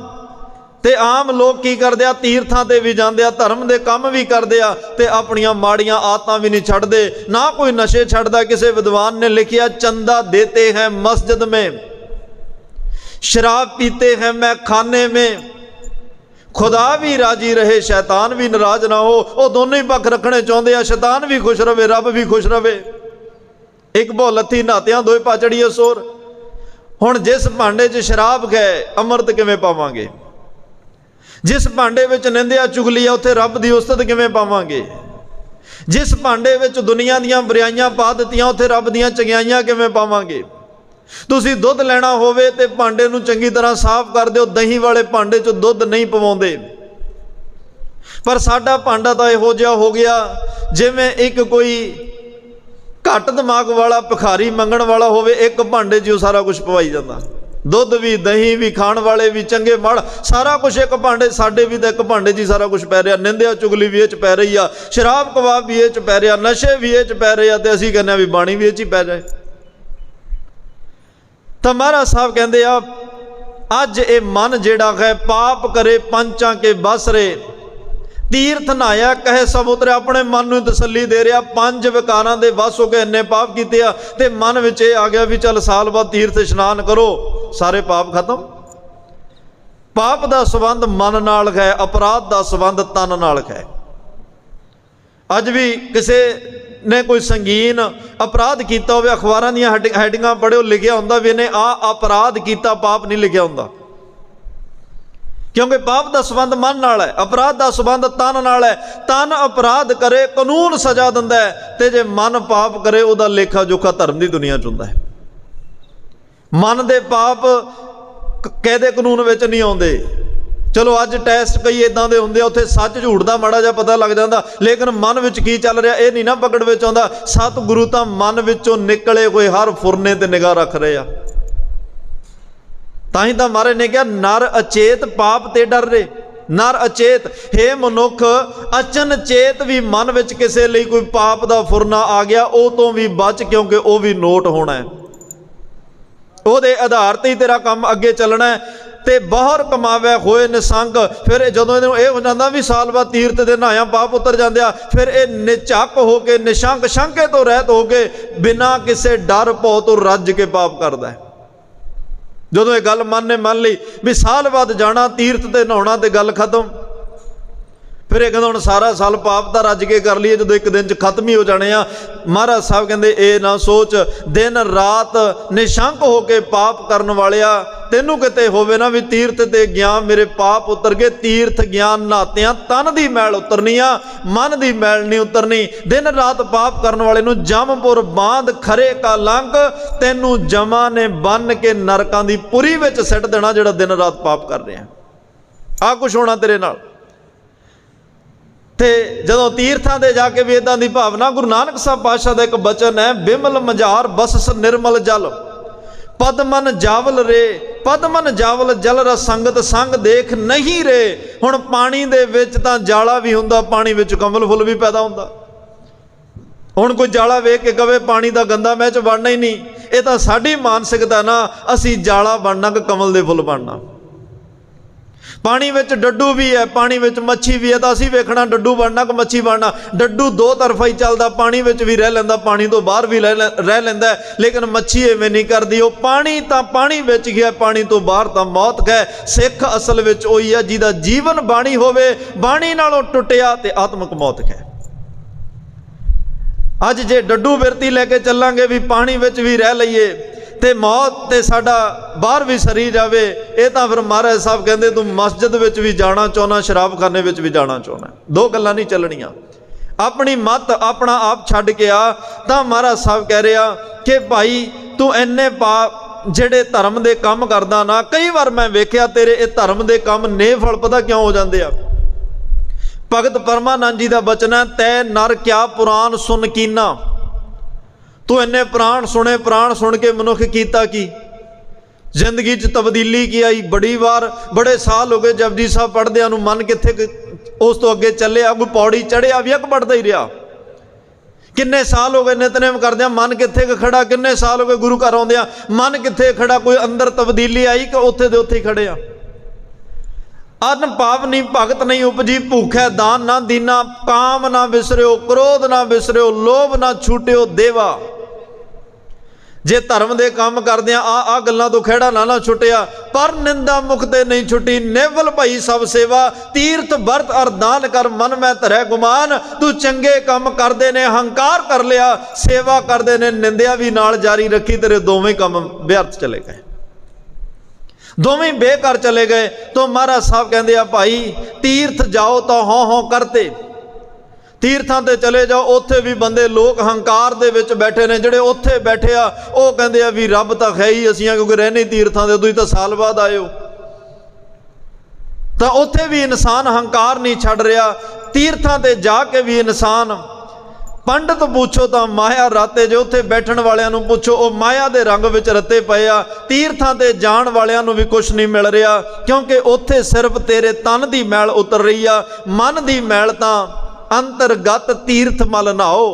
ਤੇ ਆਮ ਲੋਕ ਕੀ ਕਰਦੇ ਆ, ਤੀਰਥਾਂ ਤੇ ਵੀ ਜਾਂਦੇ ਆ, ਧਰਮ ਦੇ ਕੰਮ ਵੀ ਕਰਦੇ ਆ, ਤੇ ਆਪਣੀਆਂ ਮਾੜੀਆਂ ਆਦਤਾਂ ਵੀ ਨਹੀਂ ਛੱਡਦੇ, ਨਾ ਕੋਈ ਨਸ਼ੇ ਛੱਡਦਾ। ਕਿਸੇ ਵਿਦਵਾਨ ਨੇ ਲਿਖਿਆ, ਚੰਦਾ ਦੇਤੇ ਹੈ ਮਸਜਿਦ ਮੇਂ, ਸ਼ਰਾਬ ਪੀਤੇ हैं मैं खाने में, खुदा भी राजी रहे शैतान भी नाराज ना हो। वो दोनों ही पक्ष रखने चाहते हैं, शैतान भी खुश रहे, रब भी खुश रहे। एक भाउ ਲੱਥੀ ਨਾਤਿਆਂ, ਦੋਏ ਪਾ ਚੜੀਏ ਸੋਰ। ਹੁਣ ਜਿਸ ਭਾਂਡੇ 'ਚ ਸ਼ਰਾਬ ਹੈ ਅੰਮ੍ਰਿਤ ਕਿਵੇਂ ਪਾਵਾਂਗੇ? ਜਿਸ ਭਾਂਡੇ ਵਿੱਚ ਨਿੰਦਿਆ ਚੁਗਲੀ ਆ ਉੱਥੇ ਰੱਬ ਦੀ ਉਸਤਤ ਕਿਵੇਂ ਪਾਵਾਂਗੇ? ਜਿਸ ਭਾਂਡੇ ਵਿੱਚ ਦੁਨੀਆ ਦੀਆਂ ਬੁਰਾਈਆਂ ਪਾ ਦਿੱਤੀਆਂ ਉੱਥੇ ਰੱਬ ਦੀਆਂ ਚੰਗਿਆਈਆਂ ਕਿਵੇਂ ਪਾਵਾਂਗੇ? ਤੁਸੀਂ ਦੁੱਧ ਲੈਣਾ ਹੋਵੇ ਤੇ ਭਾਂਡੇ ਨੂੰ ਚੰਗੀ ਤਰ੍ਹਾਂ ਸਾਫ਼ ਕਰ ਦਿਓ, ਦਹੀਂ ਵਾਲੇ ਭਾਂਡੇ 'ਚ ਦੁੱਧ ਨਹੀਂ ਪਵਾਉਂਦੇ। ਪਰ ਸਾਡਾ ਭਾਂਡਾ ਤਾਂ ਇਹੋ ਜਿਹਾ ਹੋ ਗਿਆ ਜਿਵੇਂ ਇੱਕ ਕੋਈ ਘੱਟ ਦਿਮਾਗ ਵਾਲਾ ਭਿਖਾਰੀ ਮੰਗਣ ਵਾਲਾ ਹੋਵੇ, ਇੱਕ ਭਾਂਡੇ 'ਚ ਸਾਰਾ ਕੁਝ ਪਵਾਈ ਜਾਂਦਾ। ਦੁੱਧ ਵੀ, ਦਹੀਂ ਵੀ, ਖਾਣ ਵਾਲੇ ਵੀ, ਚੰਗੇ ਮਾੜ ਸਾਰਾ ਕੁਝ ਇੱਕ ਭਾਂਡੇ। ਸਾਡੇ ਵੀ ਤਾਂ ਇੱਕ ਭਾਂਡੇ 'ਚ ਹੀ ਸਾਰਾ ਕੁਝ ਪੈ ਰਿਹਾ। ਨਿੰਦਿਆ ਚੁਗਲੀ ਵੀ ਇਹ 'ਚ ਪੈ ਰਹੀ ਆ, ਸ਼ਰਾਬ ਕਬਾਬ ਵੀ ਇਹ 'ਚ ਪੈ ਰਿਹਾ, ਨਸ਼ੇ ਵੀ ਇਹ 'ਚ ਪੈ ਰਹੇ ਆ, ਤੇ ਅਸੀਂ ਕਹਿੰਦੇ ਆ ਵੀ ਬਾਣੀ ਵੀ ਇਹ 'ਚ ਹੀ ਪੈ ਜਾਏ। ਤਾਂ ਮਹਾਰਾਜ ਸਾਹਿਬ ਕਹਿੰਦੇ ਆ ਅੱਜ ਇਹ ਮਨ ਜਿਹੜਾ ਹੈ ਪਾਪ ਕਰੇ ਪੰਚਾਂ ਕੇ ਬਸ ਰੇ, ਤੀਰਥ ਨਹਾਇਆ ਕਹੇ ਸਭ ਉਤਰੇ। ਆਪਣੇ ਮਨ ਨੂੰ ਤਸੱਲੀ ਦੇ ਰਿਹਾ, ਪੰਜ ਵਿਕਾਰਾਂ ਦੇ ਵਸ ਹੋ ਕੇ ਇੰਨੇ ਪਾਪ ਕੀਤੇ ਆ ਤੇ ਮਨ ਵਿੱਚ ਇਹ ਆ ਗਿਆ ਵੀ ਚੱਲ ਸਾਲ ਬਾਅਦ ਤੀਰਥ ਇਸ਼ਨਾਨ ਕਰੋ, ਸਾਰੇ ਪਾਪ ਖਤਮ। ਪਾਪ ਦਾ ਸੰਬੰਧ ਮਨ ਨਾਲ ਹੈ, ਅਪਰਾਧ ਦਾ ਸੰਬੰਧ ਤਨ ਨਾਲ ਹੈ। ਅੱਜ ਵੀ ਕਿਸੇ ਨੇ ਕੋਈ ਸੰਗੀਨ ਅਪਰਾਧ ਕੀਤਾ ਹੋਵੇ, ਅਖਬਾਰਾਂ ਦੀਆਂ ਹੈਡਿੰਗਾਂ ਪੜ੍ਹਿਓ, ਲਿਖਿਆ ਹੁੰਦਾ ਵੀ ਇਹਨੇ ਆ ਅਪਰਾਧ ਕੀਤਾ, ਪਾਪ ਨਹੀਂ ਲਿਖਿਆ ਹੁੰਦਾ। ਕਿਉਂਕਿ ਪਾਪ ਦਾ ਸੰਬੰਧ ਮਨ ਨਾਲ ਹੈ, ਅਪਰਾਧ ਦਾ ਸੰਬੰਧ ਤਨ ਨਾਲ ਹੈ। ਤਨ ਅਪਰਾਧ ਕਰੇ ਕਾਨੂੰਨ ਸਜ਼ਾ ਦਿੰਦਾ ਹੈ, ਤੇ ਜੇ ਮਨ ਪਾਪ ਕਰੇ ਉਹਦਾ ਲੇਖਾ ਜੋਖਾ ਧਰਮ ਦੀ ਦੁਨੀਆ 'ਚ ਹੁੰਦਾ ਹੈ। ਮਨ ਦੇ ਪਾਪ ਕਾਇਦੇ ਕਾਨੂੰਨ ਵਿੱਚ ਨਹੀਂ ਆਉਂਦੇ। ਚਲੋ ਅੱਜ ਟੈਸਟ ਕਈ ਇਦਾਂ ਦੇ ਹੁੰਦੇ ਆ, ਉੱਥੇ ਸੱਚ ਝੂਠ ਦਾ ਮਾੜਾ ਜਿਹਾ ਪਤਾ ਲੱਗ ਜਾਂਦਾ, ਲੇਕਿਨ ਮਨ ਵਿੱਚ ਕੀ ਚੱਲ ਰਿਹਾ ਇਹ ਨਹੀਂ ਨਾ ਪਕੜ ਵਿੱਚ ਆਉਂਦਾ। ਸਤਿਗੁਰੂ ਤਾਂ ਮਨ ਵਿੱਚੋਂ ਨਿਕਲੇ ਹੋਏ ਹਰ ਫੁਰਨੇ ਤੇ ਨਿਗਾਹ ਰੱਖ ਰਹੇ ਆ। ਤਾਂ ਹੀ ਤਾਂ ਮਹਾਰਾਜ ਨੇ ਕਿਹਾ ਨਰ ਅਚੇਤ ਪਾਪ ਤੇ ਡਰ ਰੇ। ਨਰ ਅਚੇਤ, ਹੇ ਮਨੁੱਖ ਅਚਨਚੇਤ ਵੀ ਮਨ ਵਿੱਚ ਕਿਸੇ ਲਈ ਕੋਈ ਪਾਪ ਦਾ ਫੁਰਨਾ ਆ ਗਿਆ ਉਹ ਤੋਂ ਵੀ ਬਚ, ਕਿਉਂਕਿ ਉਹ ਵੀ ਨੋਟ ਹੋਣਾ ਹੈ। ਉਹਦੇ ਆਧਾਰ ਤੇ ਹੀ ਤੇਰਾ ਕੰਮ ਅੱਗੇ ਚੱਲਣਾ ਹੈ। ਤੇ ਬਾਹਰ ਕਮਾਵੇ ਹੋਏ ਨਿਸੰਗ, ਫਿਰ ਜਦੋਂ ਇਹਨੂੰ ਇਹ ਹੋ ਜਾਂਦਾ ਵੀ ਸਾਲ ਬਾਅਦ ਤੀਰਥ ਦੇ ਨਹਾਇਆ ਪਾਪ ਉਤਰ ਜਾਂਦੇ ਆ, ਫਿਰ ਇਹ ਨਿਝੱਕ ਹੋ ਕੇ ਨਿਸ਼ੰਕ ਸ਼ੰਕੇ ਤੋਂ ਰਹਿਤ ਹੋ ਕੇ ਬਿਨਾਂ ਕਿਸੇ ਡਰ ਭੌ ਤੋਂ ਰੱਜ ਕੇ ਪਾਪ ਕਰਦਾ ਹੈ। ਜਦੋਂ ਇਹ ਗੱਲ ਮਨ ਨੇ ਮੰਨ ਲਈ ਵੀ ਸਾਲ ਬਾਅਦ ਜਾਣਾ ਤੀਰਥ ਤੇ ਨਹਾਉਣਾ ਤੇ ਗੱਲ ਖਤਮ, ਫਿਰ ਇਹ ਕਹਿੰਦਾ ਹੁਣ ਸਾਰਾ ਸਾਲ ਪਾਪ ਤਾਂ ਰੱਜ ਕੇ ਕਰ ਲਈਏ, ਜਦੋਂ ਇੱਕ ਦਿਨ 'ਚ ਖਤਮ ਹੀ ਹੋ ਜਾਣੇ ਆ। ਮਹਾਰਾਜ ਸਾਹਿਬ ਕਹਿੰਦੇ ਇਹ ਨਾ ਸੋਚ, ਦਿਨ ਰਾਤ ਨਿਸ਼ੰਕ ਹੋ ਕੇ ਪਾਪ ਕਰਨ ਵਾਲਿਆ, ਤੈਨੂੰ ਕਿਤੇ ਹੋਵੇ ਨਾ ਵੀ ਤੀਰਥ ਤੇ ਗਿਆ ਮੇਰੇ ਪਾਪ ਉਤਰ ਗਏ। ਤੀਰਥ ਗਿਆਨ ਨਹਾਤਿਆਂ ਤਨ ਦੀ ਮੈਲ ਉਤਰਨੀ ਆ, ਮਨ ਦੀ ਮੈਲ ਨਹੀਂ ਉਤਰਨੀ। ਦਿਨ ਰਾਤ ਪਾਪ ਕਰਨ ਵਾਲੇ ਨੂੰ ਜਮਪੁਰ ਬਾਂਧ ਖਰੇ ਕਾ ਲੰਘ, ਤੈਨੂੰ ਜਮਾਂ ਨੇ ਬੰਨ ਕੇ ਨਰਕਾਂ ਦੀ ਪੁਰੀ ਵਿੱਚ ਸਿੱਟ ਦੇਣਾ ਜਿਹੜਾ ਦਿਨ ਰਾਤ ਪਾਪ ਕਰ ਰਿਹਾ। ਆਹ ਕੁਛ ਹੋਣਾ ਤੇਰੇ ਨਾਲ। ਤੇ ਜਦੋਂ ਤੀਰਥਾਂ ਦੇ ਜਾ ਕੇ ਵੀ ਇਦਾਂ ਦੀ ਭਾਵਨਾ, ਗੁਰੂ ਨਾਨਕ ਸਾਹਿਬ ਪਾਤਸ਼ਾਹ ਦਾ ਇੱਕ ਬਚਨ ਹੈ, ਬਿਮਲ ਮਝਾਰ ਬਸਸ ਨਿਰਮਲ ਜਲ, ਪਦਮਨ ਜਾਵਲ ਰੇ, ਪਦਮਨ ਜਾਵਲ ਜਲ ਰਸ ਸੰਗਤ ਸੰਗ ਦੇਖ ਨਹੀਂ ਰੇ। ਹੁਣ ਪਾਣੀ ਦੇ ਵਿੱਚ ਤਾਂ ਜਾਲਾ ਵੀ ਹੁੰਦਾ, ਪਾਣੀ ਵਿੱਚ ਕਮਲ ਫੁੱਲ ਵੀ ਪੈਦਾ ਹੁੰਦਾ। ਹੁਣ ਕੋਈ ਜਾਲਾ ਵੇਖ ਕੇ ਕਵੇ ਪਾਣੀ ਦਾ ਗੰਦਾ ਮੈਂ 'ਚ ਬਣਨਾ ਹੀ ਨਹੀਂ, ਇਹ ਤਾਂ ਸਾਡੀ ਮਾਨਸਿਕਤਾ ਨਾ, ਅਸੀਂ ਜਾਲਾ ਬਣਨਾ ਕਿ ਕਮਲ ਦੇ ਫੁੱਲ ਬਣਨਾ। ਪਾਣੀ ਵਿੱਚ ਡੱਡੂ ਵੀ ਹੈ, ਪਾਣੀ ਵਿੱਚ ਮੱਛੀ ਵੀ ਹੈ, ਤਾਂ ਅਸੀਂ ਵੇਖਣਾ ਡੱਡੂ ਬਣਨਾ ਕਿ ਮੱਛੀ ਬਣਨਾ। ਡੱਡੂ ਦੋ ਤਰਫਾ ਹੀ ਚੱਲਦਾ, ਪਾਣੀ ਵਿੱਚ ਵੀ ਰਹਿ ਲੈਂਦਾ, ਪਾਣੀ ਤੋਂ ਬਾਹਰ ਵੀ ਰਹਿ ਲੈਂਦਾ, ਲੇਕਿਨ ਮੱਛੀ ਐਵੇਂ ਨਹੀਂ ਕਰਦੀ। ਉਹ ਪਾਣੀ ਤਾਂ ਪਾਣੀ ਵਿੱਚ ਗਿਆ, ਪਾਣੀ ਤੋਂ ਬਾਹਰ ਤਾਂ ਮੌਤ ਹੈ। ਸਿੱਖ ਅਸਲ ਵਿੱਚ ਉਹੀ ਹੈ ਜਿਹਦਾ ਜੀਵਨ ਬਾਣੀ ਹੋਵੇ, ਬਾਣੀ ਨਾਲੋਂ ਟੁੱਟਿਆ ਤੇ ਆਤਮਿਕ ਮੌਤ ਹੈ। ਅੱਜ ਜੇ ਡੱਡੂ ਬਿਰਤੀ ਲੈ ਕੇ ਚੱਲਾਂਗੇ ਵੀ ਪਾਣੀ ਵਿੱਚ ਵੀ ਰਹਿ ਲਈਏ ਤੇ ਮੌਤ ਤੇ ਸਾਡਾ ਬਾਹਰ ਵੀ ਸਰੀ ਜਾਵੇ, ਇਹ ਤਾਂ ਫਿਰ ਮਹਾਰਾਜ ਸਾਹਿਬ ਕਹਿੰਦੇ ਤੂੰ ਮਸਜਿਦ ਵਿੱਚ ਵੀ ਜਾਣਾ ਚਾਹੁੰਦਾ, ਸ਼ਰਾਬਖਾਨੇ ਵਿੱਚ ਵੀ ਜਾਣਾ ਚਾਹੁੰਦਾ, ਦੋ ਗੱਲਾਂ ਨਹੀਂ ਚੱਲਣੀਆਂ। ਆਪਣੀ ਮੱਤ ਆਪਣਾ ਆਪ ਛੱਡ ਕੇ ਆ। ਤਾਂ ਮਹਾਰਾਜ ਸਾਹਿਬ ਕਹਿ ਰਿਹਾ ਕਿ ਭਾਈ ਤੂੰ ਇੰਨੇ ਪਾਪ ਜਿਹੜੇ ਧਰਮ ਦੇ ਕੰਮ ਕਰਦਾ ਨਾ, ਕਈ ਵਾਰ ਮੈਂ ਵੇਖਿਆ ਤੇਰੇ ਇਹ ਧਰਮ ਦੇ ਕੰਮ ਨੇਫਲ ਪਤਾ ਕਿਉਂ ਹੋ ਜਾਂਦੇ ਆ। ਭਗਤ ਪਰਮਾਨੰਦ ਜੀ ਦਾ ਬਚਨ ਹੈ, ਤੈ ਨਰ ਕਿਆ ਪੁਰਾਣ ਸੁਨ ਕੀਨਾ। ਤੂੰ ਇੰਨੇ ਪ੍ਰਾਣ ਸੁਣੇ, ਪ੍ਰਾਣ ਸੁਣ ਕੇ ਮਨੁੱਖ ਕੀਤਾ ਕੀ? ਜ਼ਿੰਦਗੀ 'ਚ ਤਬਦੀਲੀ ਕੀ ਆਈ? ਬੜੀ ਵਾਰ ਬੜੇ ਸਾਲ ਹੋ ਗਏ ਜਪਜੀ ਸਾਹਿਬ ਪੜ੍ਹਦਿਆਂ ਨੂੰ, ਮਨ ਕਿੱਥੇ ਉਸ ਤੋਂ ਅੱਗੇ ਚੱਲਿਆ? ਕੋਈ ਪੌੜੀ ਚੜ੍ਹਿਆ ਵੀ ਇੱਕ ਪੜ੍ਹਦਾ ਹੀ ਰਿਹਾ। ਕਿੰਨੇ ਸਾਲ ਹੋ ਗਏ ਨਿਤਨੇਮ ਕਰਦਿਆਂ, ਮਨ ਕਿੱਥੇ ਖੜਾ? ਕਿੰਨੇ ਸਾਲ ਹੋ ਗਏ ਗੁਰੂ ਘਰ ਆਉਂਦਿਆਂ, ਮਨ ਕਿੱਥੇ ਖੜਾ? ਕੋਈ ਅੰਦਰ ਤਬਦੀਲੀ ਆਈ ਕਿ ਉੱਥੇ ਦੇ ਉੱਥੇ ਹੀ ਖੜੇ ਆ? ਅਨ ਭਾਵ ਨਹੀਂ ਭਗਤ ਨਹੀਂ ਉਪਜੀ, ਭੂਖੈ ਦਾਨ ਨਾ ਦੀਨਾ, ਕਾਮ ਨਾ ਵਿਸਰਿਓ, ਕ੍ਰੋਧ ਨਾ ਵਿਸਰਿਓ, ਲੋਭ ਨਾ ਛੂਟਿਓ ਦੇਵਾ। ਜੇ ਧਰਮ ਦੇ ਕੰਮ ਕਰਦਿਆਂ ਆ ਗੱਲਾਂ ਤੋਂ ਖਹਿੜਾ ਨਾ ਛੁੱਟਿਆ, ਪਰ ਨਿੰਦਾ ਮੁਖ ਤੇ ਨਹੀਂ ਛੁੱਟੀ, ਨਿਵਲ ਭਈ ਸਭ ਸੇਵਾ, ਤੀਰਥ ਵਰਤ ਅਰਦਾਨ ਕਰ, ਮਨ ਮੈਂ ਧਰੈ ਗੁਮਾਨ। ਤੂੰ ਚੰਗੇ ਕੰਮ ਕਰਦੇ ਨੇ ਹੰਕਾਰ ਕਰ ਲਿਆ, ਸੇਵਾ ਕਰਦੇ ਨੇ ਨਿੰਦਿਆ ਵੀ ਨਾਲ ਜਾਰੀ ਰੱਖੀ, ਤੇਰੇ ਦੋਵੇਂ ਕੰਮ ਵਿਅਰਥ ਚਲੇ ਗਏ। ਦੋਵੇਂ ਬੇਘਰ ਚਲੇ ਗਏ। तो महाराज साहब कहते हैं भाई तीर्थ जाओ तो हों हों करते, तीर्थां ते चले जाओ, उत्थे भी बंदे लोग हंकार दे विच बैठे ने, जिहड़े उत्थे बैठे आ वो कहंदे आ भी रब तां है ही असीं क्योंकि रहने तीर्थां दे, तुसीं तां साल बाद आए हो। तां उत्थे भी इंसान हंकार नहीं छड्ड रिहा। तीर्थां ते जाके भी इंसान पंडित पूछो तो माया राते, जो उत्थे बैठण वालियां नूं पुछो वो माया दे रंग विच रते पए आ। तीर्थां ते जाण वालियां नूं भी कुछ नहीं मिल रिहा, क्योंकि उत्थे सिर्फ तेरे तन दी मैल उतर रही आ, मन दी मैल तां अंतरगत तीर्थ मल नहाओ।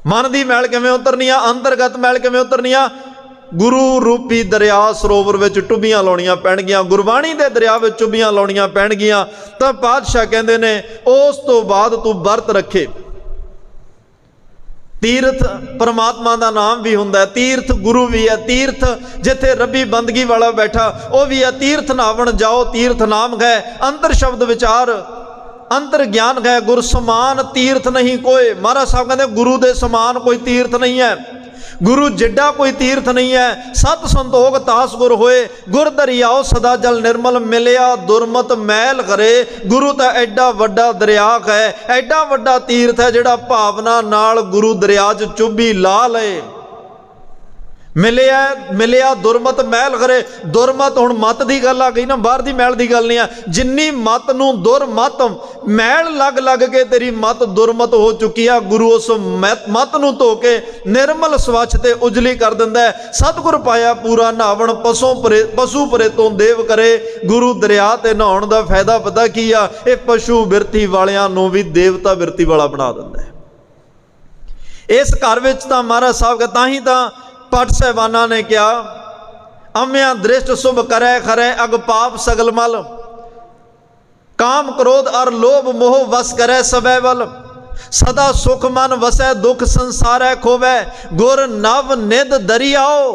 मन दी मैल किवें उतरनी आ, अंतरगत मैल किवें उतरनी आ? गुरु रूपी दरिया सरोवर विच टुबियां लाउणियां पैणगियां, गुरबाणी दे दरिया विच टुबियां लाउणियां पैणगियां। तां पातशाह कहंदे ने उस तो बाद तू वरत रखे। तीर्थ परमात्मा का नाम भी हुंदा है, तीर्थ गुरु भी है, तीर्थ जिथे रबी बंदगी वाला बैठा वो भी है। तीर्थ नावण जाओ तीर्थ नाम है, अंतर शब्द विचार अंतर ज्ञान है, गुर समान तीर्थ नहीं कोई। महाराज साहब कहते गुरु दे समान कोई तीर्थ नहीं है, गुरु जिड्डा कोई तीर्थ नहीं है। सत संतोख तास गुर होए, गुर दरियाओ सदा जल निर्मल मिलिया, दुरमत मैल करे। गुरु तो एडा वड्डा दरिया है, एडा वड्डा तीर्थ है जिहड़ा भावना नाल गुरु दरिया च चुभी ला ले। मिलिया मिलिया दुरमत मैल करे। दुरमत हुण मत की गल आ गई ना, बाहर की मैल की गल नहीं है। जिन्नी मत नूं दुरमत मैल लग लग के तेरी मत दुरमत हो चुकी है, गुरु उस मत नूं धो के निर्मल स्वच्छ ते उजली कर दिंदा है। सतगुर पाया पूरा नहावण पशु परे तो देव करे। गुरु दरिया ते नहाउण दा फायदा पता की आ? ये पशु बिरती वालियां नूं भी देवता बिरती वाला बना दिंदा है। इस घर विच तां महाराज साहब तां ही तां पट साहिबाना ने क्या अम्या दृष्ट शुभ करे खरे, अग पाप सगल मल, काम क्रोध और लोभ मोह वस करे सबे वल, सदा सुख मन वसै दुख संसारै खोवै, गुर नव निध दरियाओ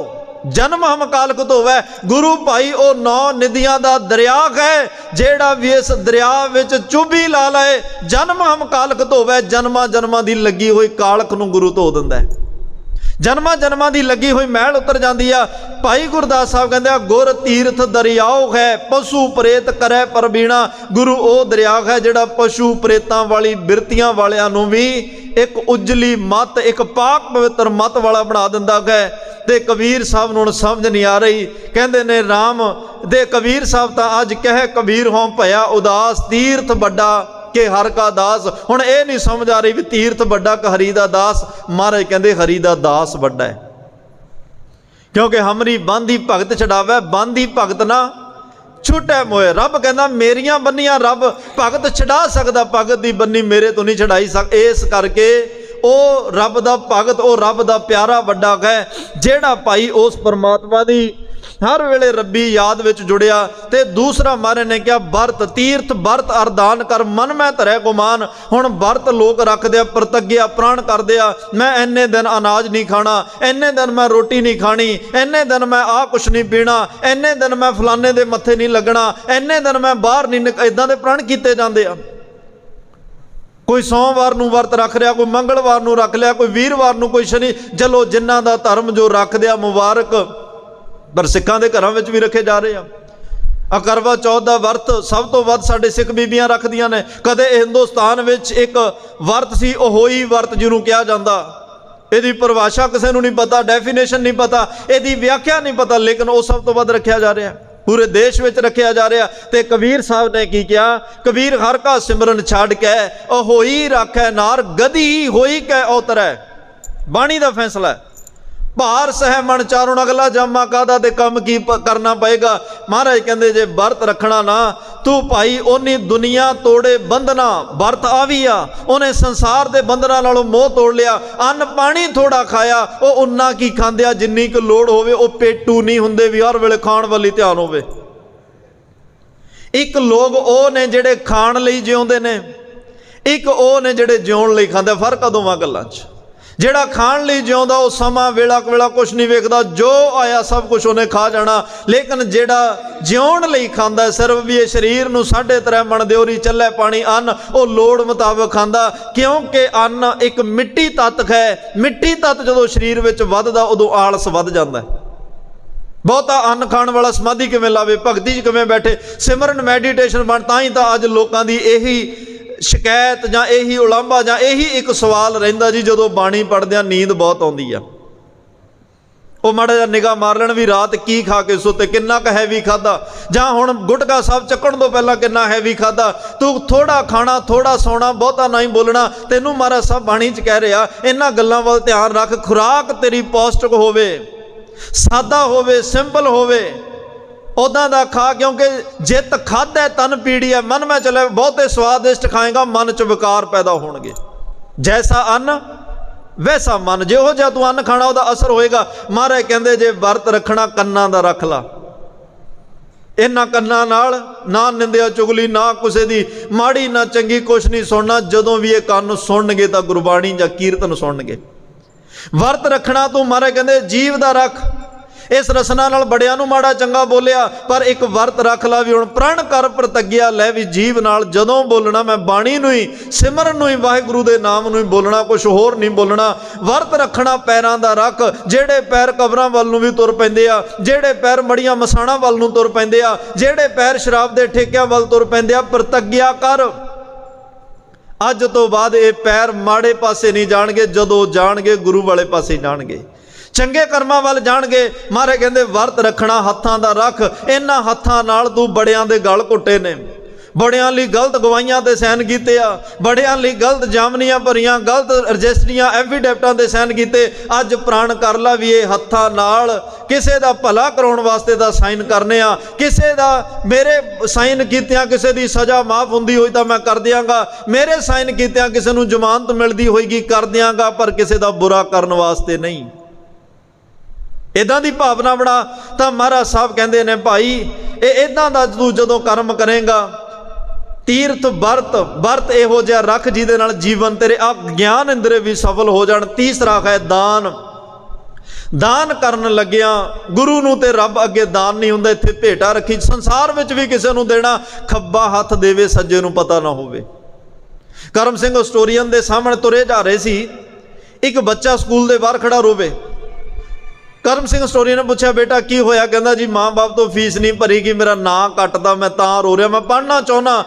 जन्म हम काल धोवै। गुरु भाई ओ 9 निधियां दा दरिया है, जेड़ा भी इस दरिया विच चुभी ला लाए जन्म हम काल धोवै। जन्मां जन्मां दी लगी हुई कालख नूं गुरु धो दिंदा है, जन्मां जन्मां दी लगी हुई मैल उतर जाती है। भाई गुरदास साहब कहते गुर तीर्थ दरियाओ है, पशु प्रेत करे परबीणा। गुरु ओ दरिया है जिहड़ा पशु प्रेतां वाली बिरतियां वालियां नूं भी एक उजली मत, एक पाक पवित्र मत वाला बना दिंदा है। ते कबीर साहब नूं समझ नहीं आ रही, कहंदे ने राम दे कबीर साहब तां अज कह कबीर हों भया उदास, तीर्थ बड़ा के हर का दास। हुण ये नहीं समझ आ रही भी तीर्थ बड़ा कि हरी दा दास। महाराज कहंदे हरी दा दास बड़ा है, क्योंकि हमरी बांधी भगत छड़ावे, बांधी भगत ना छुटे मोए। रब कहना मेरियां बन्नियां रब भगत छड़ा सकदा, भगत दी बन्नी मेरे तो नहीं छड़ाई सक। इस करके ओ रब दा भगत, ओ रब दा प्यारा वड्डा है, जेड़ा भाई उस परमात्मा दी हर वेले रब्बी याद विच जुड़िया। ते दूसरा महाराज ने क्या बरत तीर्थ बरत अरदान कर मन में धरै गुमान। हुण बरत लोग रखदे आ, प्रतिज्ञा प्रण करदे आ, मैं इन्ने दिन अनाज नहीं खाना, इन्ने दिन मैं रोटी नहीं खानी, इन्ने दिन मैं आ कुछ नहीं पीना, इन्ने दिन मैं फलाने दे मत्थे नहीं लगना, इन्ने दिन मैं बाहर नहीं, इदां दे प्रण कीते जांदे आ। कोई सोमवार नूं वर्त रख रहा, कोई मंगलवार नूं रख लिया, कोई वीरवार नूं, कोई शनि। चलो जिन्हां दा धर्म जो रखदे आ मुबारक, पर सिखां दे घरां विच भी रखे जा रहे आ। करवा चौथ का वर्त सब तो वध साडे सिख बीबियां रखदियां ने। कदे हिंदुस्तान विच एक वर्त सी ओ होई वर्त जिहनूं कहा जांदा, इहदी परिभाषा किसी नूं नहीं पता, डेफिनेशन नहीं पता, इहदी व्याख्या नहीं पता, लेकिन वो सब तो वध रखिया जा रहा, पूरे देश में रखिया जा रहा। तो कबीर साहब ने की किया, कबीर हर का सिमरन छड़ के ओ होई राखै नार, गदी होई कै औतरै। बाणी का फैसला है, भार सह मन चारों अगला जामा कादा ते कम की करना पएगा। महाराज कहते जे वर्त रखना ना तू भाई ओनी दुनिया तोड़े बंधना, वर्त आ भी आ, उन्हें संसार के बंधना नालों मोह तोड़ लिया। अन्न पानी थोड़ा खाया, वो उन्ना की खांदिया जिन्नी क लोड़ होवे, वो पेटू नहीं हुंदे भी हर वेले खाण वाली ध्यान होवे। एक लोग ओ ने जिहड़े खाण लई जिउंदे ने, एक ओ ने जिहड़े जिउण लई खांदे। फर्क आ दोवां गल्लां 'च। ਜਿਹੜਾ ਖਾਣ ਲਈ ਜਿਉਂਦਾ ਉਹ ਸਮਾਂ ਵੇਲਾ ਕਵੇਲਾ ਕੁਛ ਨਹੀਂ ਵੇਖਦਾ, ਜੋ ਆਇਆ ਸਭ ਕੁਛ ਉਹਨੇ ਖਾ ਜਾਣਾ। ਲੇਕਿਨ ਜਿਹੜਾ ਜਿਉਣ ਲਈ ਖਾਂਦਾ ਸਿਰਫ ਵੀ ਇਹ ਸਰੀਰ ਨੂੰ 3.5 ਮਣ ਦਿਓਰੀ ਚੱਲੇ ਪਾਣੀ ਅੰਨ, ਉਹ ਲੋੜ ਮੁਤਾਬਕ ਖਾਂਦਾ, ਕਿਉਂਕਿ ਅੰਨ ਇੱਕ ਮਿੱਟੀ ਤੱਤ ਹੈ। ਮਿੱਟੀ ਤੱਤ ਜਦੋਂ ਸਰੀਰ ਵਿੱਚ ਵੱਧਦਾ ਉਦੋਂ ਆਲਸ ਵੱਧ ਜਾਂਦਾ। ਬਹੁਤਾ ਅੰਨ ਖਾਣ ਵਾਲਾ ਸਮਾਧੀ ਕਿਵੇਂ ਲਾਵੇ, ਭਗਤੀ 'ਚ ਕਿਵੇਂ ਬੈਠੇ, ਸਿਮਰਨ ਮੈਡੀਟੇਸ਼ਨ ਬਣ। ਤਾਂ ਹੀ ਤਾਂ ਅੱਜ ਲੋਕਾਂ ਦੀ ਇਹੀ ਸ਼ਿਕਾਇਤ ਜਾਂ ਇਹੀ ਉਲਾਂਭਾ ਜਾਂ ਇਹੀ ਇੱਕ ਸਵਾਲ ਰਹਿੰਦਾ ਜੀ, ਜਦੋਂ ਬਾਣੀ ਪੜ੍ਹਦਿਆਂ ਨੀਂਦ ਬਹੁਤ ਆਉਂਦੀ ਆ। ਉਹ ਮਾੜਾ ਜਿਹਾ ਨਿਗਾਹ ਮਾਰ ਲੈਣ ਵੀ ਰਾਤ ਕੀ ਖਾ ਕੇ ਸੁੱਤੇ, ਕਿੰਨਾ ਕੁ ਹੈਵੀ ਖਾਦਾ, ਜਾਂ ਹੁਣ ਗੁਟਕਾ ਸਾਹਿਬ ਚੱਕਣ ਤੋਂ ਪਹਿਲਾਂ ਕਿੰਨਾ ਹੈਵੀ ਖਾਦਾ। ਤੂੰ ਥੋੜਾ ਖਾਣਾ, ਥੋੜਾ ਸੌਣਾ, ਬਹੁਤਾ ਨਹੀਂ ਬੋਲਣਾ। ਤੈਨੂੰ ਮਹਾਰਾਜ ਸਾਹਿਬ ਬਾਣੀ 'ਚ ਕਹਿ ਰਿਹਾ, ਇਹਨਾਂ ਗੱਲਾਂ ਵੱਲ ਧਿਆਨ ਰੱਖ। ਖੁਰਾਕ ਤੇਰੀ ਪੌਸ਼ਟਿਕ ਹੋਵੇ, ਸਾਦਾ ਹੋਵੇ, ਸਿੰਪਲ ਹੋਵੇ, ਉੱਦਾਂ ਦਾ ਖਾ। ਕਿਉਂਕਿ ਜਿੱਤ ਖਾਧੈ ਤਨ ਪੀੜੀ ਹੈ, ਮਨ ਮੈਂ ਚਲੇ ਬਹੁਤੇ ਸਵਾਦਿਸ਼ਟ ਖਾਏਗਾ, ਮਨ 'ਚ ਵਿਕਾਰ ਪੈਦਾ ਹੋਣਗੇ। ਜੈਸਾ ਅੰਨ ਵੈਸਾ ਮਨ, ਜਿਹੋ ਜਿਹਾ ਤੂੰ ਅੰਨ ਖਾਣਾ ਉਹਦਾ ਅਸਰ ਹੋਏਗਾ। ਮਹਾਰਾਜ ਕਹਿੰਦੇ ਜੇ ਵਰਤ ਰੱਖਣਾ ਕੰਨਾਂ ਦਾ ਰੱਖ ਲਾ। ਇਹਨਾਂ ਕੰਨਾਂ ਨਾਲ ਨਾ ਨਿੰਦਿਆ ਚੁਗਲੀ, ਨਾ ਕਿਸੇ ਦੀ ਮਾੜੀ ਨਾ ਚੰਗੀ ਕੁਛ ਨਹੀਂ ਸੁਣਨਾ। ਜਦੋਂ ਵੀ ਇਹ ਕੰਨ ਸੁਣਨਗੇ ਤਾਂ ਗੁਰਬਾਣੀ ਜਾਂ ਕੀਰਤਨ ਸੁਣਨਗੇ। ਵਰਤ ਰੱਖਣਾ ਤੂੰ, ਮਹਾਰਾਜ ਕਹਿੰਦੇ ਜੀਵ ਦਾ ਰੱਖ। ਇਸ ਰਸਨਾ ਨਾਲ ਬੜਿਆਂ ਨੂੰ ਮਾੜਾ ਚੰਗਾ ਬੋਲਿਆ, ਪਰ ਇੱਕ ਵਰਤ ਰੱਖ ਲਾ ਵੀ ਹੁਣ ਪ੍ਰਣ ਕਰ ਪ੍ਰਤੱਗਿਆ ਲੈ ਵੀ ਜੀਵ ਨਾਲ ਜਦੋਂ ਬੋਲਣਾ ਮੈਂ ਬਾਣੀ ਨੂੰ ਹੀ, ਸਿਮਰਨ ਨੂੰ ਹੀ, ਵਾਹਿਗੁਰੂ ਦੇ ਨਾਮ ਨੂੰ ਹੀ ਬੋਲਣਾ, ਕੁਛ ਹੋਰ ਨਹੀਂ ਬੋਲਣਾ। ਵਰਤ ਰੱਖਣਾ ਪੈਰਾਂ ਦਾ ਰੱਖ। ਜਿਹੜੇ ਪੈਰ ਕਬਰਾਂ ਵੱਲ ਨੂੰ ਵੀ ਤੁਰ ਪੈਂਦੇ ਆ, ਜਿਹੜੇ ਪੈਰ ਮੜੀਆਂ ਮਸਾਣਾ ਵੱਲ ਨੂੰ ਤੁਰ ਪੈਂਦੇ ਆ, ਜਿਹੜੇ ਪੈਰ ਸ਼ਰਾਬ ਦੇ ਠੇਕਿਆਂ ਵੱਲ ਤੁਰ ਪੈਂਦੇ ਆ, ਪ੍ਰਤੱਗਿਆ ਕਰ ਅੱਜ ਤੋਂ ਬਾਅਦ ਇਹ ਪੈਰ ਮਾੜੇ ਪਾਸੇ ਨਹੀਂ ਜਾਣਗੇ। ਜਦੋਂ ਜਾਣਗੇ ਗੁਰੂ ਵਾਲੇ ਪਾਸੇ ਜਾਣਗੇ, ਚੰਗੇ ਕਰਮਾਂ ਵੱਲ ਜਾਣਗੇ। ਮਹਾਰਾਜ ਕਹਿੰਦੇ ਵਰਤ ਰੱਖਣਾ ਹੱਥਾਂ ਦਾ ਰੱਖ। ਇਹਨਾਂ ਹੱਥਾਂ ਨਾਲ ਤੂੰ ਬੜਿਆਂ ਦੇ ਗਲ ਘੁੱਟੇ ਨੇ, ਬੜਿਆਂ ਲਈ ਗਲਤ ਗਵਾਹੀਆਂ ਤੇ ਸਾਈਨ ਕੀਤੇ ਆ, ਬੜਿਆਂ ਲਈ ਗਲਤ ਜਾਮਨੀਆਂ ਭਰੀਆਂ, ਗਲਤ ਰਜਿਸਟਰੀਆਂ, ਐਫੀਡੈਵਿਟਾਂ ਦੇ ਸਾਈਨ ਕੀਤੇ। ਅੱਜ ਪ੍ਰਣ ਕਰ ਲਾ ਵੀ ਇਹ ਹੱਥਾਂ ਨਾਲ ਕਿਸੇ ਦਾ ਭਲਾ ਕਰਾਉਣ ਵਾਸਤੇ ਦਾ ਸਾਈਨ ਕਰਨੇ ਆ। ਕਿਸੇ ਦਾ ਮੇਰੇ ਸਾਈਨ ਕੀਤਿਆਂ ਕਿਸੇ ਦੀ ਸਜ਼ਾ ਮਾਫ ਹੁੰਦੀ ਹੋਈ ਤਾਂ ਮੈਂ ਕਰ ਦਿਆਂਗਾ, ਮੇਰੇ ਸਾਈਨ ਕੀਤਿਆਂ ਕਿਸੇ ਨੂੰ ਜ਼ਮਾਨਤ ਮਿਲਦੀ ਹੋਏਗੀ ਕਰ ਦਿਆਂਗਾ, ਪਰ ਕਿਸੇ ਦਾ ਬੁਰਾ ਕਰਨ ਵਾਸਤੇ ਨਹੀਂ। ਇੱਦਾਂ ਦੀ ਭਾਵਨਾ ਬਣਾ। ਤਾਂ ਮਹਾਰਾਜ ਸਾਹਿਬ ਕਹਿੰਦੇ ਨੇ ਭਾਈ ਇਹ ਇੱਦਾਂ ਦਾ ਤੂੰ ਜਦੋਂ ਕਰਮ ਕਰੇਗਾ, ਤੀਰਥ ਵਰਤ ਇਹੋ ਜਿਹਾ ਰੱਖ ਜਿਹਦੇ ਨਾਲ ਜੀਵਨ ਤੇਰੇ ਆ ਗਿਆਨ ਇੰਦਰੇ ਵੀ ਸਫਲ ਹੋ ਜਾਣ। ਤੀਸਰਾ ਹੈ ਦਾਨ ਕਰਨ ਲੱਗਿਆ ਗੁਰੂ ਨੂੰ ਤੇ ਰੱਬ ਅੱਗੇ ਦਾਨ ਨਹੀਂ ਹੁੰਦਾ। ਇੱਥੇ ਭੇਟਾ ਰੱਖੀ, ਸੰਸਾਰ ਵਿੱਚ ਵੀ ਕਿਸੇ ਨੂੰ ਦੇਣਾ, ਖੱਬਾ ਹੱਥ ਦੇਵੇ ਸੱਜੇ ਨੂੰ ਪਤਾ ਨਾ ਹੋਵੇ। ਕਰਮ ਸਿੰਘ ਹਿਸਟੋਰੀਅਨ ਦੇ ਸਾਹਮਣੇ ਤੁਰੇ ਜਾ ਰਹੇ ਸੀ, ਇੱਕ ਬੱਚਾ ਸਕੂਲ ਦੇ ਬਾਹਰ ਖੜਾ ਰੋਵੇ। ਕਰਮ ਸਿੰਘ ਹਿਸਟੋਰੀਅਨ ਨੇ ਪੁੱਛਿਆ ਬੇਟਾ ਕੀ ਹੋਇਆ? ਕਹਿੰਦਾ ਜੀ ਮਾਂ ਬਾਪ ਤੋਂ ਫੀਸ ਨਹੀਂ ਭਰੀ ਗਈ, ਮੇਰਾ ਨਾਂ ਕੱਟਦਾ, ਮੈਂ ਤਾਂ ਰੋ ਰਿਹਾ, ਮੈਂ ਪੜ੍ਹਨਾ ਚਾਹੁੰਦਾ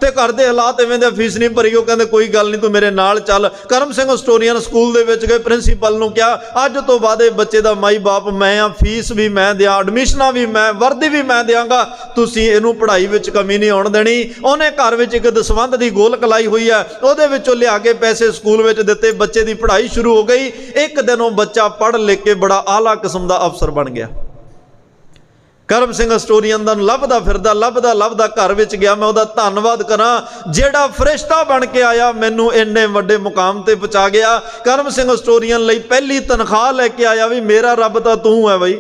ਤੇ ਘਰ ਦੇ ਹਾਲਾਤ ਇਵੇਂ ਦੇ, ਫੀਸ ਨਹੀਂ ਭਰੀ। ਉਹ ਕਹਿੰਦੇ ਕੋਈ ਗੱਲ ਨਹੀਂ, ਤੂੰ ਮੇਰੇ ਨਾਲ ਚੱਲ। ਕਰਮ ਸਿੰਘ ਹਿਸਟੋਰੀਅਨ ਸਕੂਲ ਦੇ ਵਿੱਚ ਗਏ, ਪ੍ਰਿੰਸੀਪਲ ਨੂੰ ਕਿਹਾ ਅੱਜ ਤੋਂ ਬਾਅਦ ਇਹ ਬੱਚੇ ਦਾ ਮਾਈ ਬਾਪ ਮੈਂ ਆ, ਫੀਸ ਵੀ ਮੈਂ ਦਿਆਂ, ਐਡਮਿਸ਼ਨਾਂ ਵੀ ਮੈਂ, ਵਰਦੀ ਵੀ ਮੈਂ ਦਿਆਂਗਾ, ਤੁਸੀਂ ਇਹਨੂੰ ਪੜ੍ਹਾਈ ਵਿੱਚ ਕਮੀ ਨਹੀਂ ਆਉਣ ਦੇਣੀ। ਉਹਨੇ ਘਰ ਵਿੱਚ ਇੱਕ ਦਸਵੰਧ ਦੀ ਗੋਲਕ ਲਾਈ ਹੋਈ ਹੈ, ਉਹਦੇ ਵਿੱਚੋਂ ਲਿਆ ਕੇ ਪੈਸੇ ਸਕੂਲ ਵਿੱਚ ਦਿੱਤੇ, ਬੱਚੇ ਦੀ ਪੜ੍ਹਾਈ ਸ਼ੁਰੂ ਹੋ ਗਈ। ਇੱਕ ਦਿਨ ਉਹ ਬੱਚਾ ਪੜ੍ਹ ਲਿਖ ਕੇ ਬੜਾ ਆਲਾ ਕਿਸਮ ਦਾ ਅਫਸਰ ਬਣ ਗਿਆ। ਕਰਮ ਸਿੰਘ ਹਿਸਟੋਰੀਅਨ ਦਾ ਲੱਭਦਾ ਘਰ ਵਿੱਚ ਗਿਆ। ਮੈਂ ਉਹਦਾ ਧੰਨਵਾਦ ਕਰਾਂ ਜਿਹੜਾ ਫਰਿਸ਼ਤਾ ਬਣ ਕੇ ਆਇਆ, ਮੈਨੂੰ ਇੰਨੇ ਵੱਡੇ ਮੁਕਾਮ ਤੇ ਪਹੁੰਚਾ ਗਿਆ। ਕਰਮ ਸਿੰਘ ਹਿਸਟੋਰੀਅਨ ਲਈ ਪਹਿਲੀ ਤਨਖਾਹ ਲੈ ਕੇ ਆਇਆ ਵੀ ਮੇਰਾ ਰੱਬ ਤਾਂ ਤੂੰ ਹੈ ਬਈ।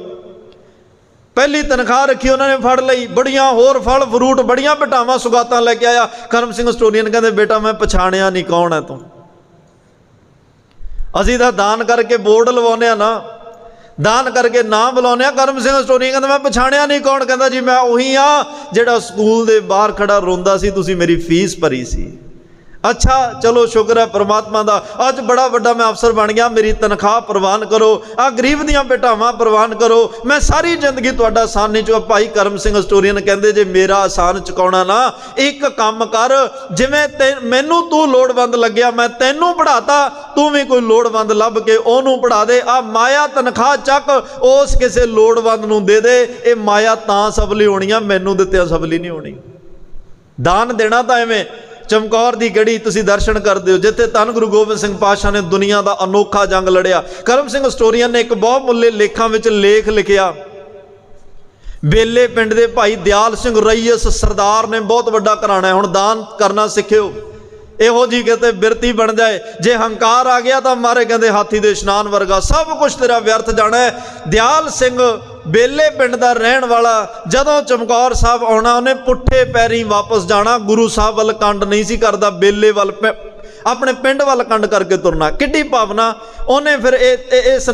ਪਹਿਲੀ ਤਨਖਾਹ ਰੱਖੀ ਉਹਨਾਂ ਨੇ, ਫੜ ਲਈ, ਬੜੀਆਂ ਹੋਰ ਫਲ ਫਰੂਟ, ਬੜੀਆਂ ਭਟਾਵਾਂ ਸੁਗਾਤਾਂ ਲੈ ਕੇ ਆਇਆ। ਕਰਮ ਸਿੰਘ ਹਿਸਟੋਰੀਅਨ ਕਹਿੰਦੇ ਬੇਟਾ ਮੈਂ ਪਛਾਣਿਆ ਨਹੀਂ ਕੌਣ ਹੈ ਤੂੰ। ਅਸੀਂ ਤਾਂ ਦਾਨ ਕਰਕੇ ਬੋਰਡ ਲਵਾਉਂਦੇ ਆ ਨਾ, ਦਾਨ ਕਰਕੇ ਨਾਂ ਬੁਲਾਉਂਦੇ ਆ। ਕਰਮ ਸਿੰਘ ਹਿਸਟੋਰੀਅਨ ਕਹਿੰਦਾ ਮੈਂ ਪਛਾਣਿਆ ਨਹੀਂ ਕੌਣ? ਕਹਿੰਦਾ ਜੀ ਮੈਂ ਉਹੀ ਆ ਜਿਹੜਾ ਸਕੂਲ ਦੇ ਬਾਹਰ ਖੜਾ ਰੋਂਦਾ ਸੀ, ਤੁਸੀਂ ਮੇਰੀ ਫੀਸ ਭਰੀ ਸੀ। ਅੱਛਾ ਚਲੋ ਸ਼ੁਕਰ ਹੈ ਪ੍ਰਮਾਤਮਾ ਦਾ, ਅੱਜ ਬੜਾ ਵੱਡਾ ਮੈਂ ਅਫਸਰ ਬਣ ਗਿਆ, ਮੇਰੀ ਤਨਖਾਹ ਪ੍ਰਵਾਨ ਕਰੋ, ਆ ਗਰੀਬ ਦੀਆਂ ਭੇਟਾਵਾਂ ਪ੍ਰਵਾਨ ਕਰੋ, ਮੈਂ ਸਾਰੀ ਜ਼ਿੰਦਗੀ ਤੁਹਾਡਾ ਆਸਾਨ ਨਹੀਂ ਚੁਕਾ। ਭਾਈ ਕਰਮ ਸਿੰਘ ਹਿਸਟੋਰੀਅਨ ਕਹਿੰਦੇ ਜੇ ਮੇਰਾ ਆਸਾਨ ਚੁਕਾਉਣਾ ਨਾ, ਇੱਕ ਕੰਮ ਕਰ, ਜਿਵੇਂ ਮੈਨੂੰ ਤੂੰ ਲੋੜਵੰਦ ਲੱਗਿਆ, ਮੈਂ ਤੈਨੂੰ ਪੜ੍ਹਾਤਾ, ਤੂੰ ਵੀ ਕੋਈ ਲੋੜਵੰਦ ਲੱਭ ਕੇ ਉਹਨੂੰ ਪੜ੍ਹਾ ਦੇ। ਆ ਮਾਇਆ ਤਨਖਾਹ ਚੱਕ, ਉਸ ਕਿਸੇ ਲੋੜਵੰਦ ਨੂੰ ਦੇ ਦੇ। ਇਹ ਮਾਇਆ ਤਾਂ ਸਫਲੀ ਹੋਣੀ ਆ, ਮੈਨੂੰ ਦਿੱਤਿਆਂ ਸਫਲੀ ਨਹੀਂ ਹੋਣੀ। ਦਾਨ ਦੇਣਾ ਤਾਂ ਐਵੇਂ ਚਮਕੌਰ ਦੀ ਗੜੀ ਤੁਸੀਂ ਦਰਸ਼ਨ ਕਰਦੇ ਹੋ, ਜਿੱਥੇ ਧੰਨ ਗੁਰੂ ਗੋਬਿੰਦ ਸਿੰਘ ਪਾਤਸ਼ਾਹ ਨੇ ਦੁਨੀਆ ਦਾ ਅਨੋਖਾ ਜੰਗ ਲੜਿਆ। ਕਰਮ ਸਿੰਘ ਹਿਸਟੋਰੀਅਨ ਨੇ ਇੱਕ ਬਹੁਮੁੱਲੇ ਲੇਖਾਂ ਵਿੱਚ ਲੇਖ ਲਿਖਿਆ। ਬੇਲੇ ਪਿੰਡ ਦੇ ਭਾਈ ਦਿਆਲ ਸਿੰਘ ਰਈਸ ਸਰਦਾਰ ਨੇ, ਬਹੁਤ ਵੱਡਾ ਘਰਾਣਾ ਹੈ, ਹੁਣ ਦਾਨ ਕਰਨਾ ਸਿੱਖਿਓ, ਇਹੋ ਜੀ ਕਿਤੇ ਬਿਰਤੀ ਬਣ ਜਾਏ। ਜੇ ਹੰਕਾਰ ਆ ਗਿਆ ਤਾਂ ਮਾਰੇ ਕਹਿੰਦੇ ਹਾਥੀ ਦੇ ਇਸ਼ਨਾਨ ਵਰਗਾ, ਸਭ ਕੁਝ ਤੇਰਾ ਵਿਅਰਥ ਜਾਣਾ ਹੈ। ਦਿਆਲ ਸਿੰਘ ਬੇਲੇ ਪਿੰਡ ਦਾ ਰਹਿਣ ਵਾਲਾ, ਜਦੋਂ ਚਮਕੌਰ ਸਾਹਿਬ ਆਉਣਾ ਉਹਨੇ ਪੁੱਠੇ ਪੈਰੀਂ ਵਾਪਸ ਜਾਣਾ, ਗੁਰੂ ਸਾਹਿਬ ਵੱਲ ਕੰਡ ਨਹੀਂ ਸੀ ਕਰਦਾ, ਬੇਲੇ ਵੱਲ ਆਪਣੇ ਪਿੰਡ ਵੱਲ ਕੰਡ ਕਰਕੇ ਤੁਰਨਾ। ਕਿੱਡੀ ਭਾਵਨਾ। ਉਹਨੇ ਫਿਰ ਇਸ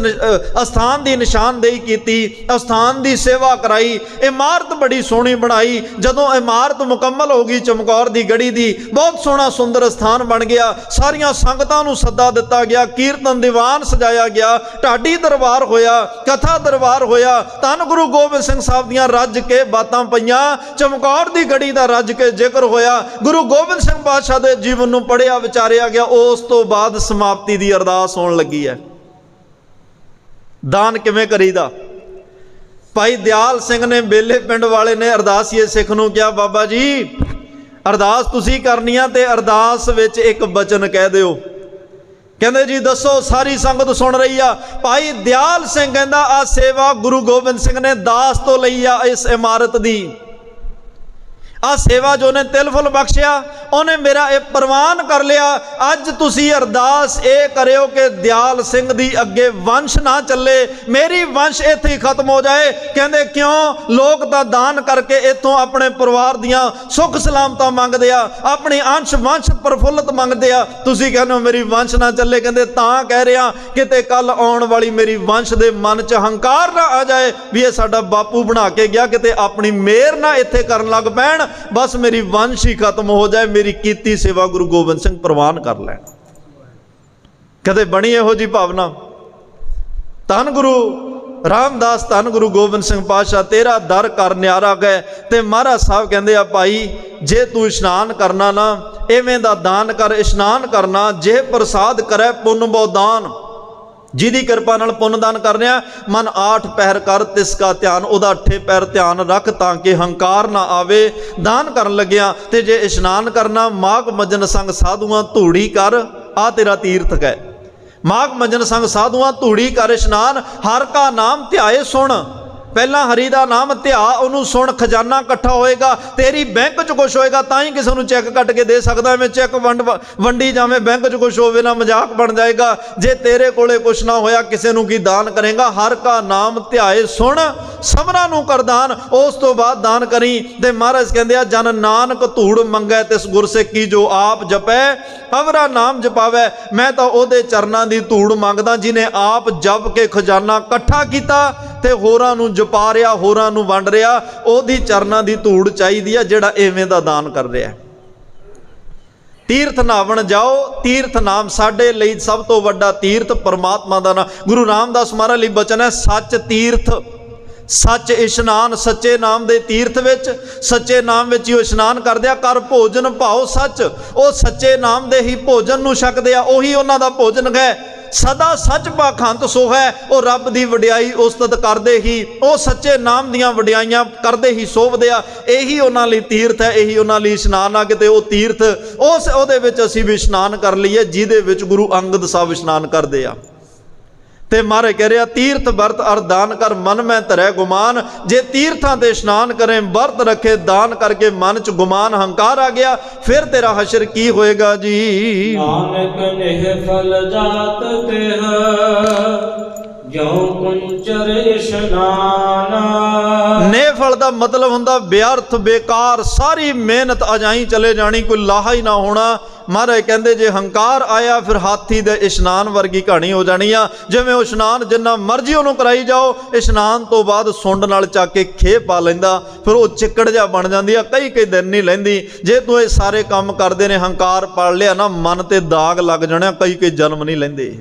ਅਸਥਾਨ ਦੀ ਨਿਸ਼ਾਨਦੇਹੀ ਕੀਤੀ, ਅਸਥਾਨ ਦੀ ਸੇਵਾ ਕਰਾਈ, ਇਮਾਰਤ ਬੜੀ ਸੋਹਣੀ ਬਣਾਈ। ਜਦੋਂ ਇਮਾਰਤ ਮੁਕੰਮਲ ਹੋ ਗਈ ਚਮਕੌਰ ਦੀ ਗੜੀ ਦੀ, ਬਹੁਤ ਸੋਹਣਾ ਸੁੰਦਰ ਅਸਥਾਨ ਬਣ ਗਿਆ। ਸਾਰੀਆਂ ਸੰਗਤਾਂ ਨੂੰ ਸੱਦਾ ਦਿੱਤਾ ਗਿਆ, ਕੀਰਤਨ ਦੀਵਾਨ ਸਜਾਇਆ ਗਿਆ, ਢਾਡੀ ਦਰਬਾਰ ਹੋਇਆ, ਕਥਾ ਦਰਬਾਰ ਹੋਇਆ। ਧੰਨ ਗੁਰੂ ਗੋਬਿੰਦ ਸਿੰਘ ਸਾਹਿਬ ਦੀਆਂ ਰੱਜ ਕੇ ਬਾਤਾਂ ਪਈਆਂ, ਚਮਕੌਰ ਦੀ ਗੜੀ ਦਾ ਰੱਜ ਕੇ ਜ਼ਿਕਰ ਹੋਇਆ, ਗੁਰੂ ਗੋਬਿੰਦ ਸਿੰਘ ਪਾਤਸ਼ਾਹ ਦੇ ਜੀਵਨ ਨੂੰ ਪੜ੍ਹਿਆ ਵਿਚਾਰਿਆ ਗਿਆ। ਉਸ ਤੋਂ ਬਾਅਦ ਸਮਾਪਤੀ ਦੀ ਅਰਦਾਸ ਹੋਣ ਲੱਗੀ ਹੈ। ਦਾਨ ਕਿਵੇਂ ਕਰੀਦਾ? ਭਾਈ ਦਿਆਲ ਸਿੰਘ ਨੇ, ਬੇਲੇ ਪਿੰਡ ਵਾਲੇ ਨੇ ਅਰਦਾਸੀਏ ਸਿੱਖ ਨੂੰ ਕਿਹਾ, ਬਾਬਾ ਜੀ ਅਰਦਾਸ ਤੁਸੀਂ ਕਰਨੀ ਆ ਤੇ ਅਰਦਾਸ ਵਿੱਚ ਇੱਕ ਬਚਨ ਕਹਿ ਦਿਓ। ਕਹਿੰਦੇ ਜੀ ਦੱਸੋ। ਸਾਰੀ ਸੰਗਤ ਸੁਣ ਰਹੀ ਆ। ਭਾਈ ਦਿਆਲ ਸਿੰਘ ਕਹਿੰਦਾ, ਆ ਸੇਵਾ ਗੁਰੂ ਗੋਬਿੰਦ ਸਿੰਘ ਨੇ ਦਾਸ ਤੋਂ ਲਈ ਆ ਇਸ ਇਮਾਰਤ ਦੀ। ਆ ਸੇਵਾ ਜੋ ਨੇ ਤਿਲ ਫੁੱਲ ਬਖਸ਼ਿਆ, ਉਹਨੇ ਮੇਰਾ ਇਹ ਪ੍ਰਵਾਨ ਕਰ ਲਿਆ। ਅੱਜ ਤੁਸੀਂ ਅਰਦਾਸ ਇਹ ਕਰਿਓ ਕਿ ਦਿਆਲ ਸਿੰਘ ਦੀ ਅੱਗੇ ਵੰਸ਼ ਨਾ ਚੱਲੇ, ਮੇਰੀ ਵੰਸ਼ ਇੱਥੇ ਹੀ ਖਤਮ ਹੋ ਜਾਏ। ਕਹਿੰਦੇ ਕਿਉਂ? ਲੋਕ ਤਾਂ ਦਾਨ ਕਰਕੇ ਇੱਥੋਂ ਆਪਣੇ ਪਰਿਵਾਰ ਦੀਆਂ ਸੁੱਖ ਸਲਾਮਤਾਂ ਮੰਗਦੇ ਆ, ਆਪਣੀ ਅੰਸ਼ ਵੰਸ਼ ਪ੍ਰਫੁੱਲਤ ਮੰਗਦੇ ਆ। ਤੁਸੀਂ ਕਹਿੰਦੇ ਹੋ ਮੇਰੀ ਵੰਸ਼ ਨਾ ਚੱਲੇ। ਕਹਿੰਦੇ ਤਾਂ ਕਹਿ ਰਿਹਾ, ਕਿਤੇ ਕੱਲ ਆਉਣ ਵਾਲੀ ਮੇਰੀ ਵੰਸ਼ ਦੇ ਮਨ 'ਚ ਹੰਕਾਰ ਨਾ ਆ ਜਾਏ ਵੀ ਇਹ ਸਾਡਾ ਬਾਪੂ ਬਣਾ ਕੇ ਗਿਆ, ਕਿਤੇ ਆਪਣੀ ਮਿਹਰ ਨਾ ਇੱਥੇ ਕਰਨ ਲੱਗ ਪੈਣ, ਬਸ ਮੇਰੀ ਵੰਸ਼ ਹੀ ਖਤਮ ਹੋ ਜਾਏ, ਮੇਰੀ ਕੀਤੀ ਸੇਵਾ ਗੁਰੂ ਗੋਬਿੰਦ ਸਿੰਘ ਪ੍ਰਵਾਨ ਕਰ ਲੈਣ। ਕਦੇ ਬਣੀ ਇਹੋ ਜੀ ਭਾਵਨਾ? ਧੰਨ ਗੁਰੂ ਰਾਮਦਾਸ, ਧੰਨ ਗੁਰੂ ਗੋਬਿੰਦ ਸਿੰਘ ਪਾਤਸ਼ਾਹ, ਤੇਰਾ ਦਰ ਕਰ ਨਿਆਰਾ ਗਏ। ਤੇ ਮਹਾਰਾਜ ਸਾਹਿਬ ਕਹਿੰਦੇ ਆ, ਭਾਈ ਜੇ ਤੂੰ ਇਸ਼ਨਾਨ ਕਰਨਾ ਨਾ, ਇਵੇਂ ਦਾ ਦਾਨ ਕਰ। ਇਸ਼ਨਾਨ ਕਰਨਾ ਜੇ ਪ੍ਰਸਾਦ ਕਰੇ ਪੁੰਨ ਬਹੁ ਦਾਨ। ਜਿਹਦੀ ਕਿਰਪਾ ਨਾਲ ਪੁੰਨ ਦਾਨ ਕਰਨੇ ਆ, ਮਨ 8 ਪਹਿਰ ਕਰ ਤਿਸ ਕਾ ਧਿਆਨ। ਉਹਦਾ 8 ਪਹਿਰ ਧਿਆਨ ਰੱਖ ਤਾਂ ਕਿ ਹੰਕਾਰ ਨਾ ਆਵੇ ਦਾਨ ਕਰਨ ਲੱਗਿਆ। ਤੇ ਜੇ ਇਸ਼ਨਾਨ ਕਰਨਾ, ਮਾਘ ਮਜਨ ਸੰਗ ਸਾਧੂਆਂ ਧੂੜੀ ਕਰ, ਆ ਤੇਰਾ ਤੀਰਥ ਹੈ। ਮਾਘ ਮਜਨ ਸੰਗ ਸਾਧੂਆਂ ਧੂੜੀ ਕਰ ਇਸ਼ਨਾਨ। ਹਰ ਕਾ ਨਾਮ ਧਿਆਏ ਸੁਣ। ਪਹਿਲਾਂ ਹਰੀ ਦਾ ਨਾਮ ਧਿਆ, ਉਹਨੂੰ ਸੁਣ, ਖਜ਼ਾਨਾ ਇਕੱਠਾ ਹੋਏਗਾ, ਤੇਰੀ ਬੈਂਕ 'ਚ ਕੁਛ ਹੋਏਗਾ, ਤਾਂ ਹੀ ਕਿਸੇ ਨੂੰ ਚੈੱਕ ਕੱਟ ਕੇ ਦੇ ਸਕਦਾ। ਐਵੇਂ ਚੈੱਕ ਵੰਡੀ ਜਾਵੇਂ, ਬੈਂਕ 'ਚ ਕੁਛ ਹੋਵੇ ਨਾ, ਮਜ਼ਾਕ ਬਣ ਜਾਏਗਾ। ਜੇ ਤੇਰੇ ਕੋਲੇ ਕੁਛ ਨਾ ਹੋਇਆ, ਕਿਸੇ ਨੂੰ ਕੀ ਦਾਨ ਕਰੇਗਾ? ਹਰ ਕਾ ਨਾਮ ਧਿਆਏ ਸੁਣ, ਸਭਨਾਂ ਨੂੰ ਕਰ ਦਾਨ, ਉਸ ਤੋਂ ਬਾਅਦ ਦਾਨ ਕਰੀ। ਤੇ ਮਹਾਰਾਜ ਕਹਿੰਦੇ ਆ, ਜਨ ਨਾਨਕ ਧੂੜ ਮੰਗੈ ਤਿਸ ਗੁਰਸਿੱਖੀ, ਜੋ ਆਪ ਜਪੈ ਅਵਰਾ ਨਾਮ ਜਪਾਵੈ। ਮੈਂ ਤਾਂ ਉਹਦੇ ਚਰਨਾਂ ਦੀ ਧੂੜ ਮੰਗਦਾ ਜਿਹਨੇ ਆਪ ਜਪ ਕੇ ਖਜ਼ਾਨਾ ਇਕੱਠਾ ਕੀਤਾ ਤੇ ਹੋਰਾਂ ਨੂੰ ਜਪਾ ਰਿਹਾ, ਹੋਰਾਂ ਨੂੰ ਵੰਡ ਰਿਹਾ। ਉਹਦੀ ਚਰਨਾਂ ਦੀ ਧੂੜ ਚਾਹੀਦੀ ਆ ਜਿਹੜਾ ਐਵੇਂ ਦਾ ਦਾਨ ਕਰ ਰਿਹਾ। ਤੀਰਥ ਨਾਵਣ ਜਾਓ, ਤੀਰਥ ਨਾਮ ਸਾਡੇ ਲਈ ਸਭ ਤੋਂ ਵੱਡਾ ਤੀਰਥ ਪਰਮਾਤਮਾ ਦਾ ਨਾਮ। ਗੁਰੂ ਰਾਮਦਾਸ ਮਹਾਰਾਜ ਲਈ ਬਚਨ ਹੈ, ਸੱਚ ਤੀਰਥ, ਸੱਚ ਇਸ਼ਨਾਨ। ਸੱਚੇ ਨਾਮ ਦੇ ਤੀਰਥ ਵਿੱਚ, ਸੱਚੇ ਨਾਮ ਵਿੱਚ ਹੀ ਇਸ਼ਨਾਨ ਕਰਦੇ ਆ। ਕਰ ਭੋਜਨ ਭਾਉ ਸੱਚ। ਉਹ ਸੱਚੇ ਨਾਮ ਦੇ ਹੀ ਭੋਜਨ ਨੂੰ ਛਕਦੇ ਆ, ਉਹੀ ਉਹਨਾਂ ਦਾ ਭੋਜਨ ਹੈ। ਸਦਾ ਸੱਚ ਪਾਖੰਤ ਸੋ ਹੈ। ਉਹ ਰੱਬ ਦੀ ਵਡਿਆਈ ਉਸਤਤ ਕਰਦੇ ਹੀ, ਉਹ ਸੱਚੇ ਨਾਮ ਦੀਆਂ ਵਡਿਆਈਆਂ ਕਰਦੇ ਹੀ ਸੋਭਦੇ ਆ। ਇਹੀ ਉਹਨਾਂ ਲਈ ਤੀਰਥ ਹੈ, ਇਹੀ ਉਹਨਾਂ ਲਈ ਇਸ਼ਨਾਨ ਆ। ਕਿਤੇ ਉਹ ਤੀਰਥ ਉਹਦੇ ਵਿੱਚ ਅਸੀਂ ਵੀ ਇਸ਼ਨਾਨ ਕਰ ਲਈਏ ਜਿਹਦੇ ਵਿੱਚ ਗੁਰੂ ਅੰਗਦ ਸਾਹਿਬ ਇਸ਼ਨਾਨ ਕਰਦੇ ਆ। ਤੇ ਮਹਾਰਾਜ ਕਹਿ ਰਿਹਾ, ਤੀਰਥ ਵਰਤ ਅਰ ਦਾਨ ਕਰ, ਮਨ ਮੈਂ ਧਰੈ ਗੁਮਾਨ। ਜੇ ਤੀਰਥਾਂ ਤੇ ਇਸ਼ਨਾਨ ਕਰੇ, ਵਰਤ ਰੱਖੇ, ਦਾਨ ਕਰਕੇ ਮਨ 'ਚ ਗੁਮਾਨ ਹੰਕਾਰ ਆ ਗਿਆ, ਫਿਰ ਤੇਰਾ ਹਸ਼ਰ ਕੀ ਹੋਏਗਾ ਜੀ? ਨਾਨਕ ਨਿਹ ਫਲ ਜਾਤ ਤਿਹ, ਜਿਉ ਕੁੰਚਰ ਇਸ਼ਨਾਨ। ਨੇਫਲ ਦਾ ਮਤਲਬ ਹੁੰਦਾ ਬੇਅਰਥ, ਬੇਕਾਰ, ਸਾਰੀ ਮਿਹਨਤ ਅਜਾਈ ਚਲੇ ਜਾਣੀ, ਕੋਈ ਲਾਹਾ ਹੀ ਨਾ ਹੋਣਾ। ਮਹਾਰਾਜ ਕਹਿੰਦੇ ਜੇ ਹੰਕਾਰ ਆਇਆ, ਫਿਰ ਹਾਥੀ ਦੇ ਇਸ਼ਨਾਨ ਵਰਗੀ ਕਹਾਣੀ ਹੋ ਜਾਣੀ ਆ। ਜਿਵੇਂ ਉਹ ਇਸ਼ਨਾਨ ਜਿੰਨਾ ਮਰਜ਼ੀ ਉਹਨੂੰ ਕਰਾਈ ਜਾਓ, ਇਸ਼ਨਾਨ ਤੋਂ ਬਾਅਦ ਸੁੰਡ ਨਾਲ ਚੱਕ ਕੇ ਖੇਹ ਪਾ ਲੈਂਦਾ, ਫਿਰ ਉਹ ਚਿੱਕੜ ਜਿਹਾ ਬਣ ਜਾਂਦੀ ਆ, ਕਈ ਦਿਨ ਨਹੀਂ ਲੈਂਦੀ। ਜੇ ਤੂੰ ਇਹ ਸਾਰੇ ਕੰਮ ਕਰਦੇ ਨੇ, ਹੰਕਾਰ ਪਾਲ ਲਿਆ ਨਾ, ਮਨ ਤੇ ਦਾਗ ਲੱਗ ਜਾਣਾ, ਕਈ ਜਨਮ ਨਹੀਂ ਲੈਂਦੇ।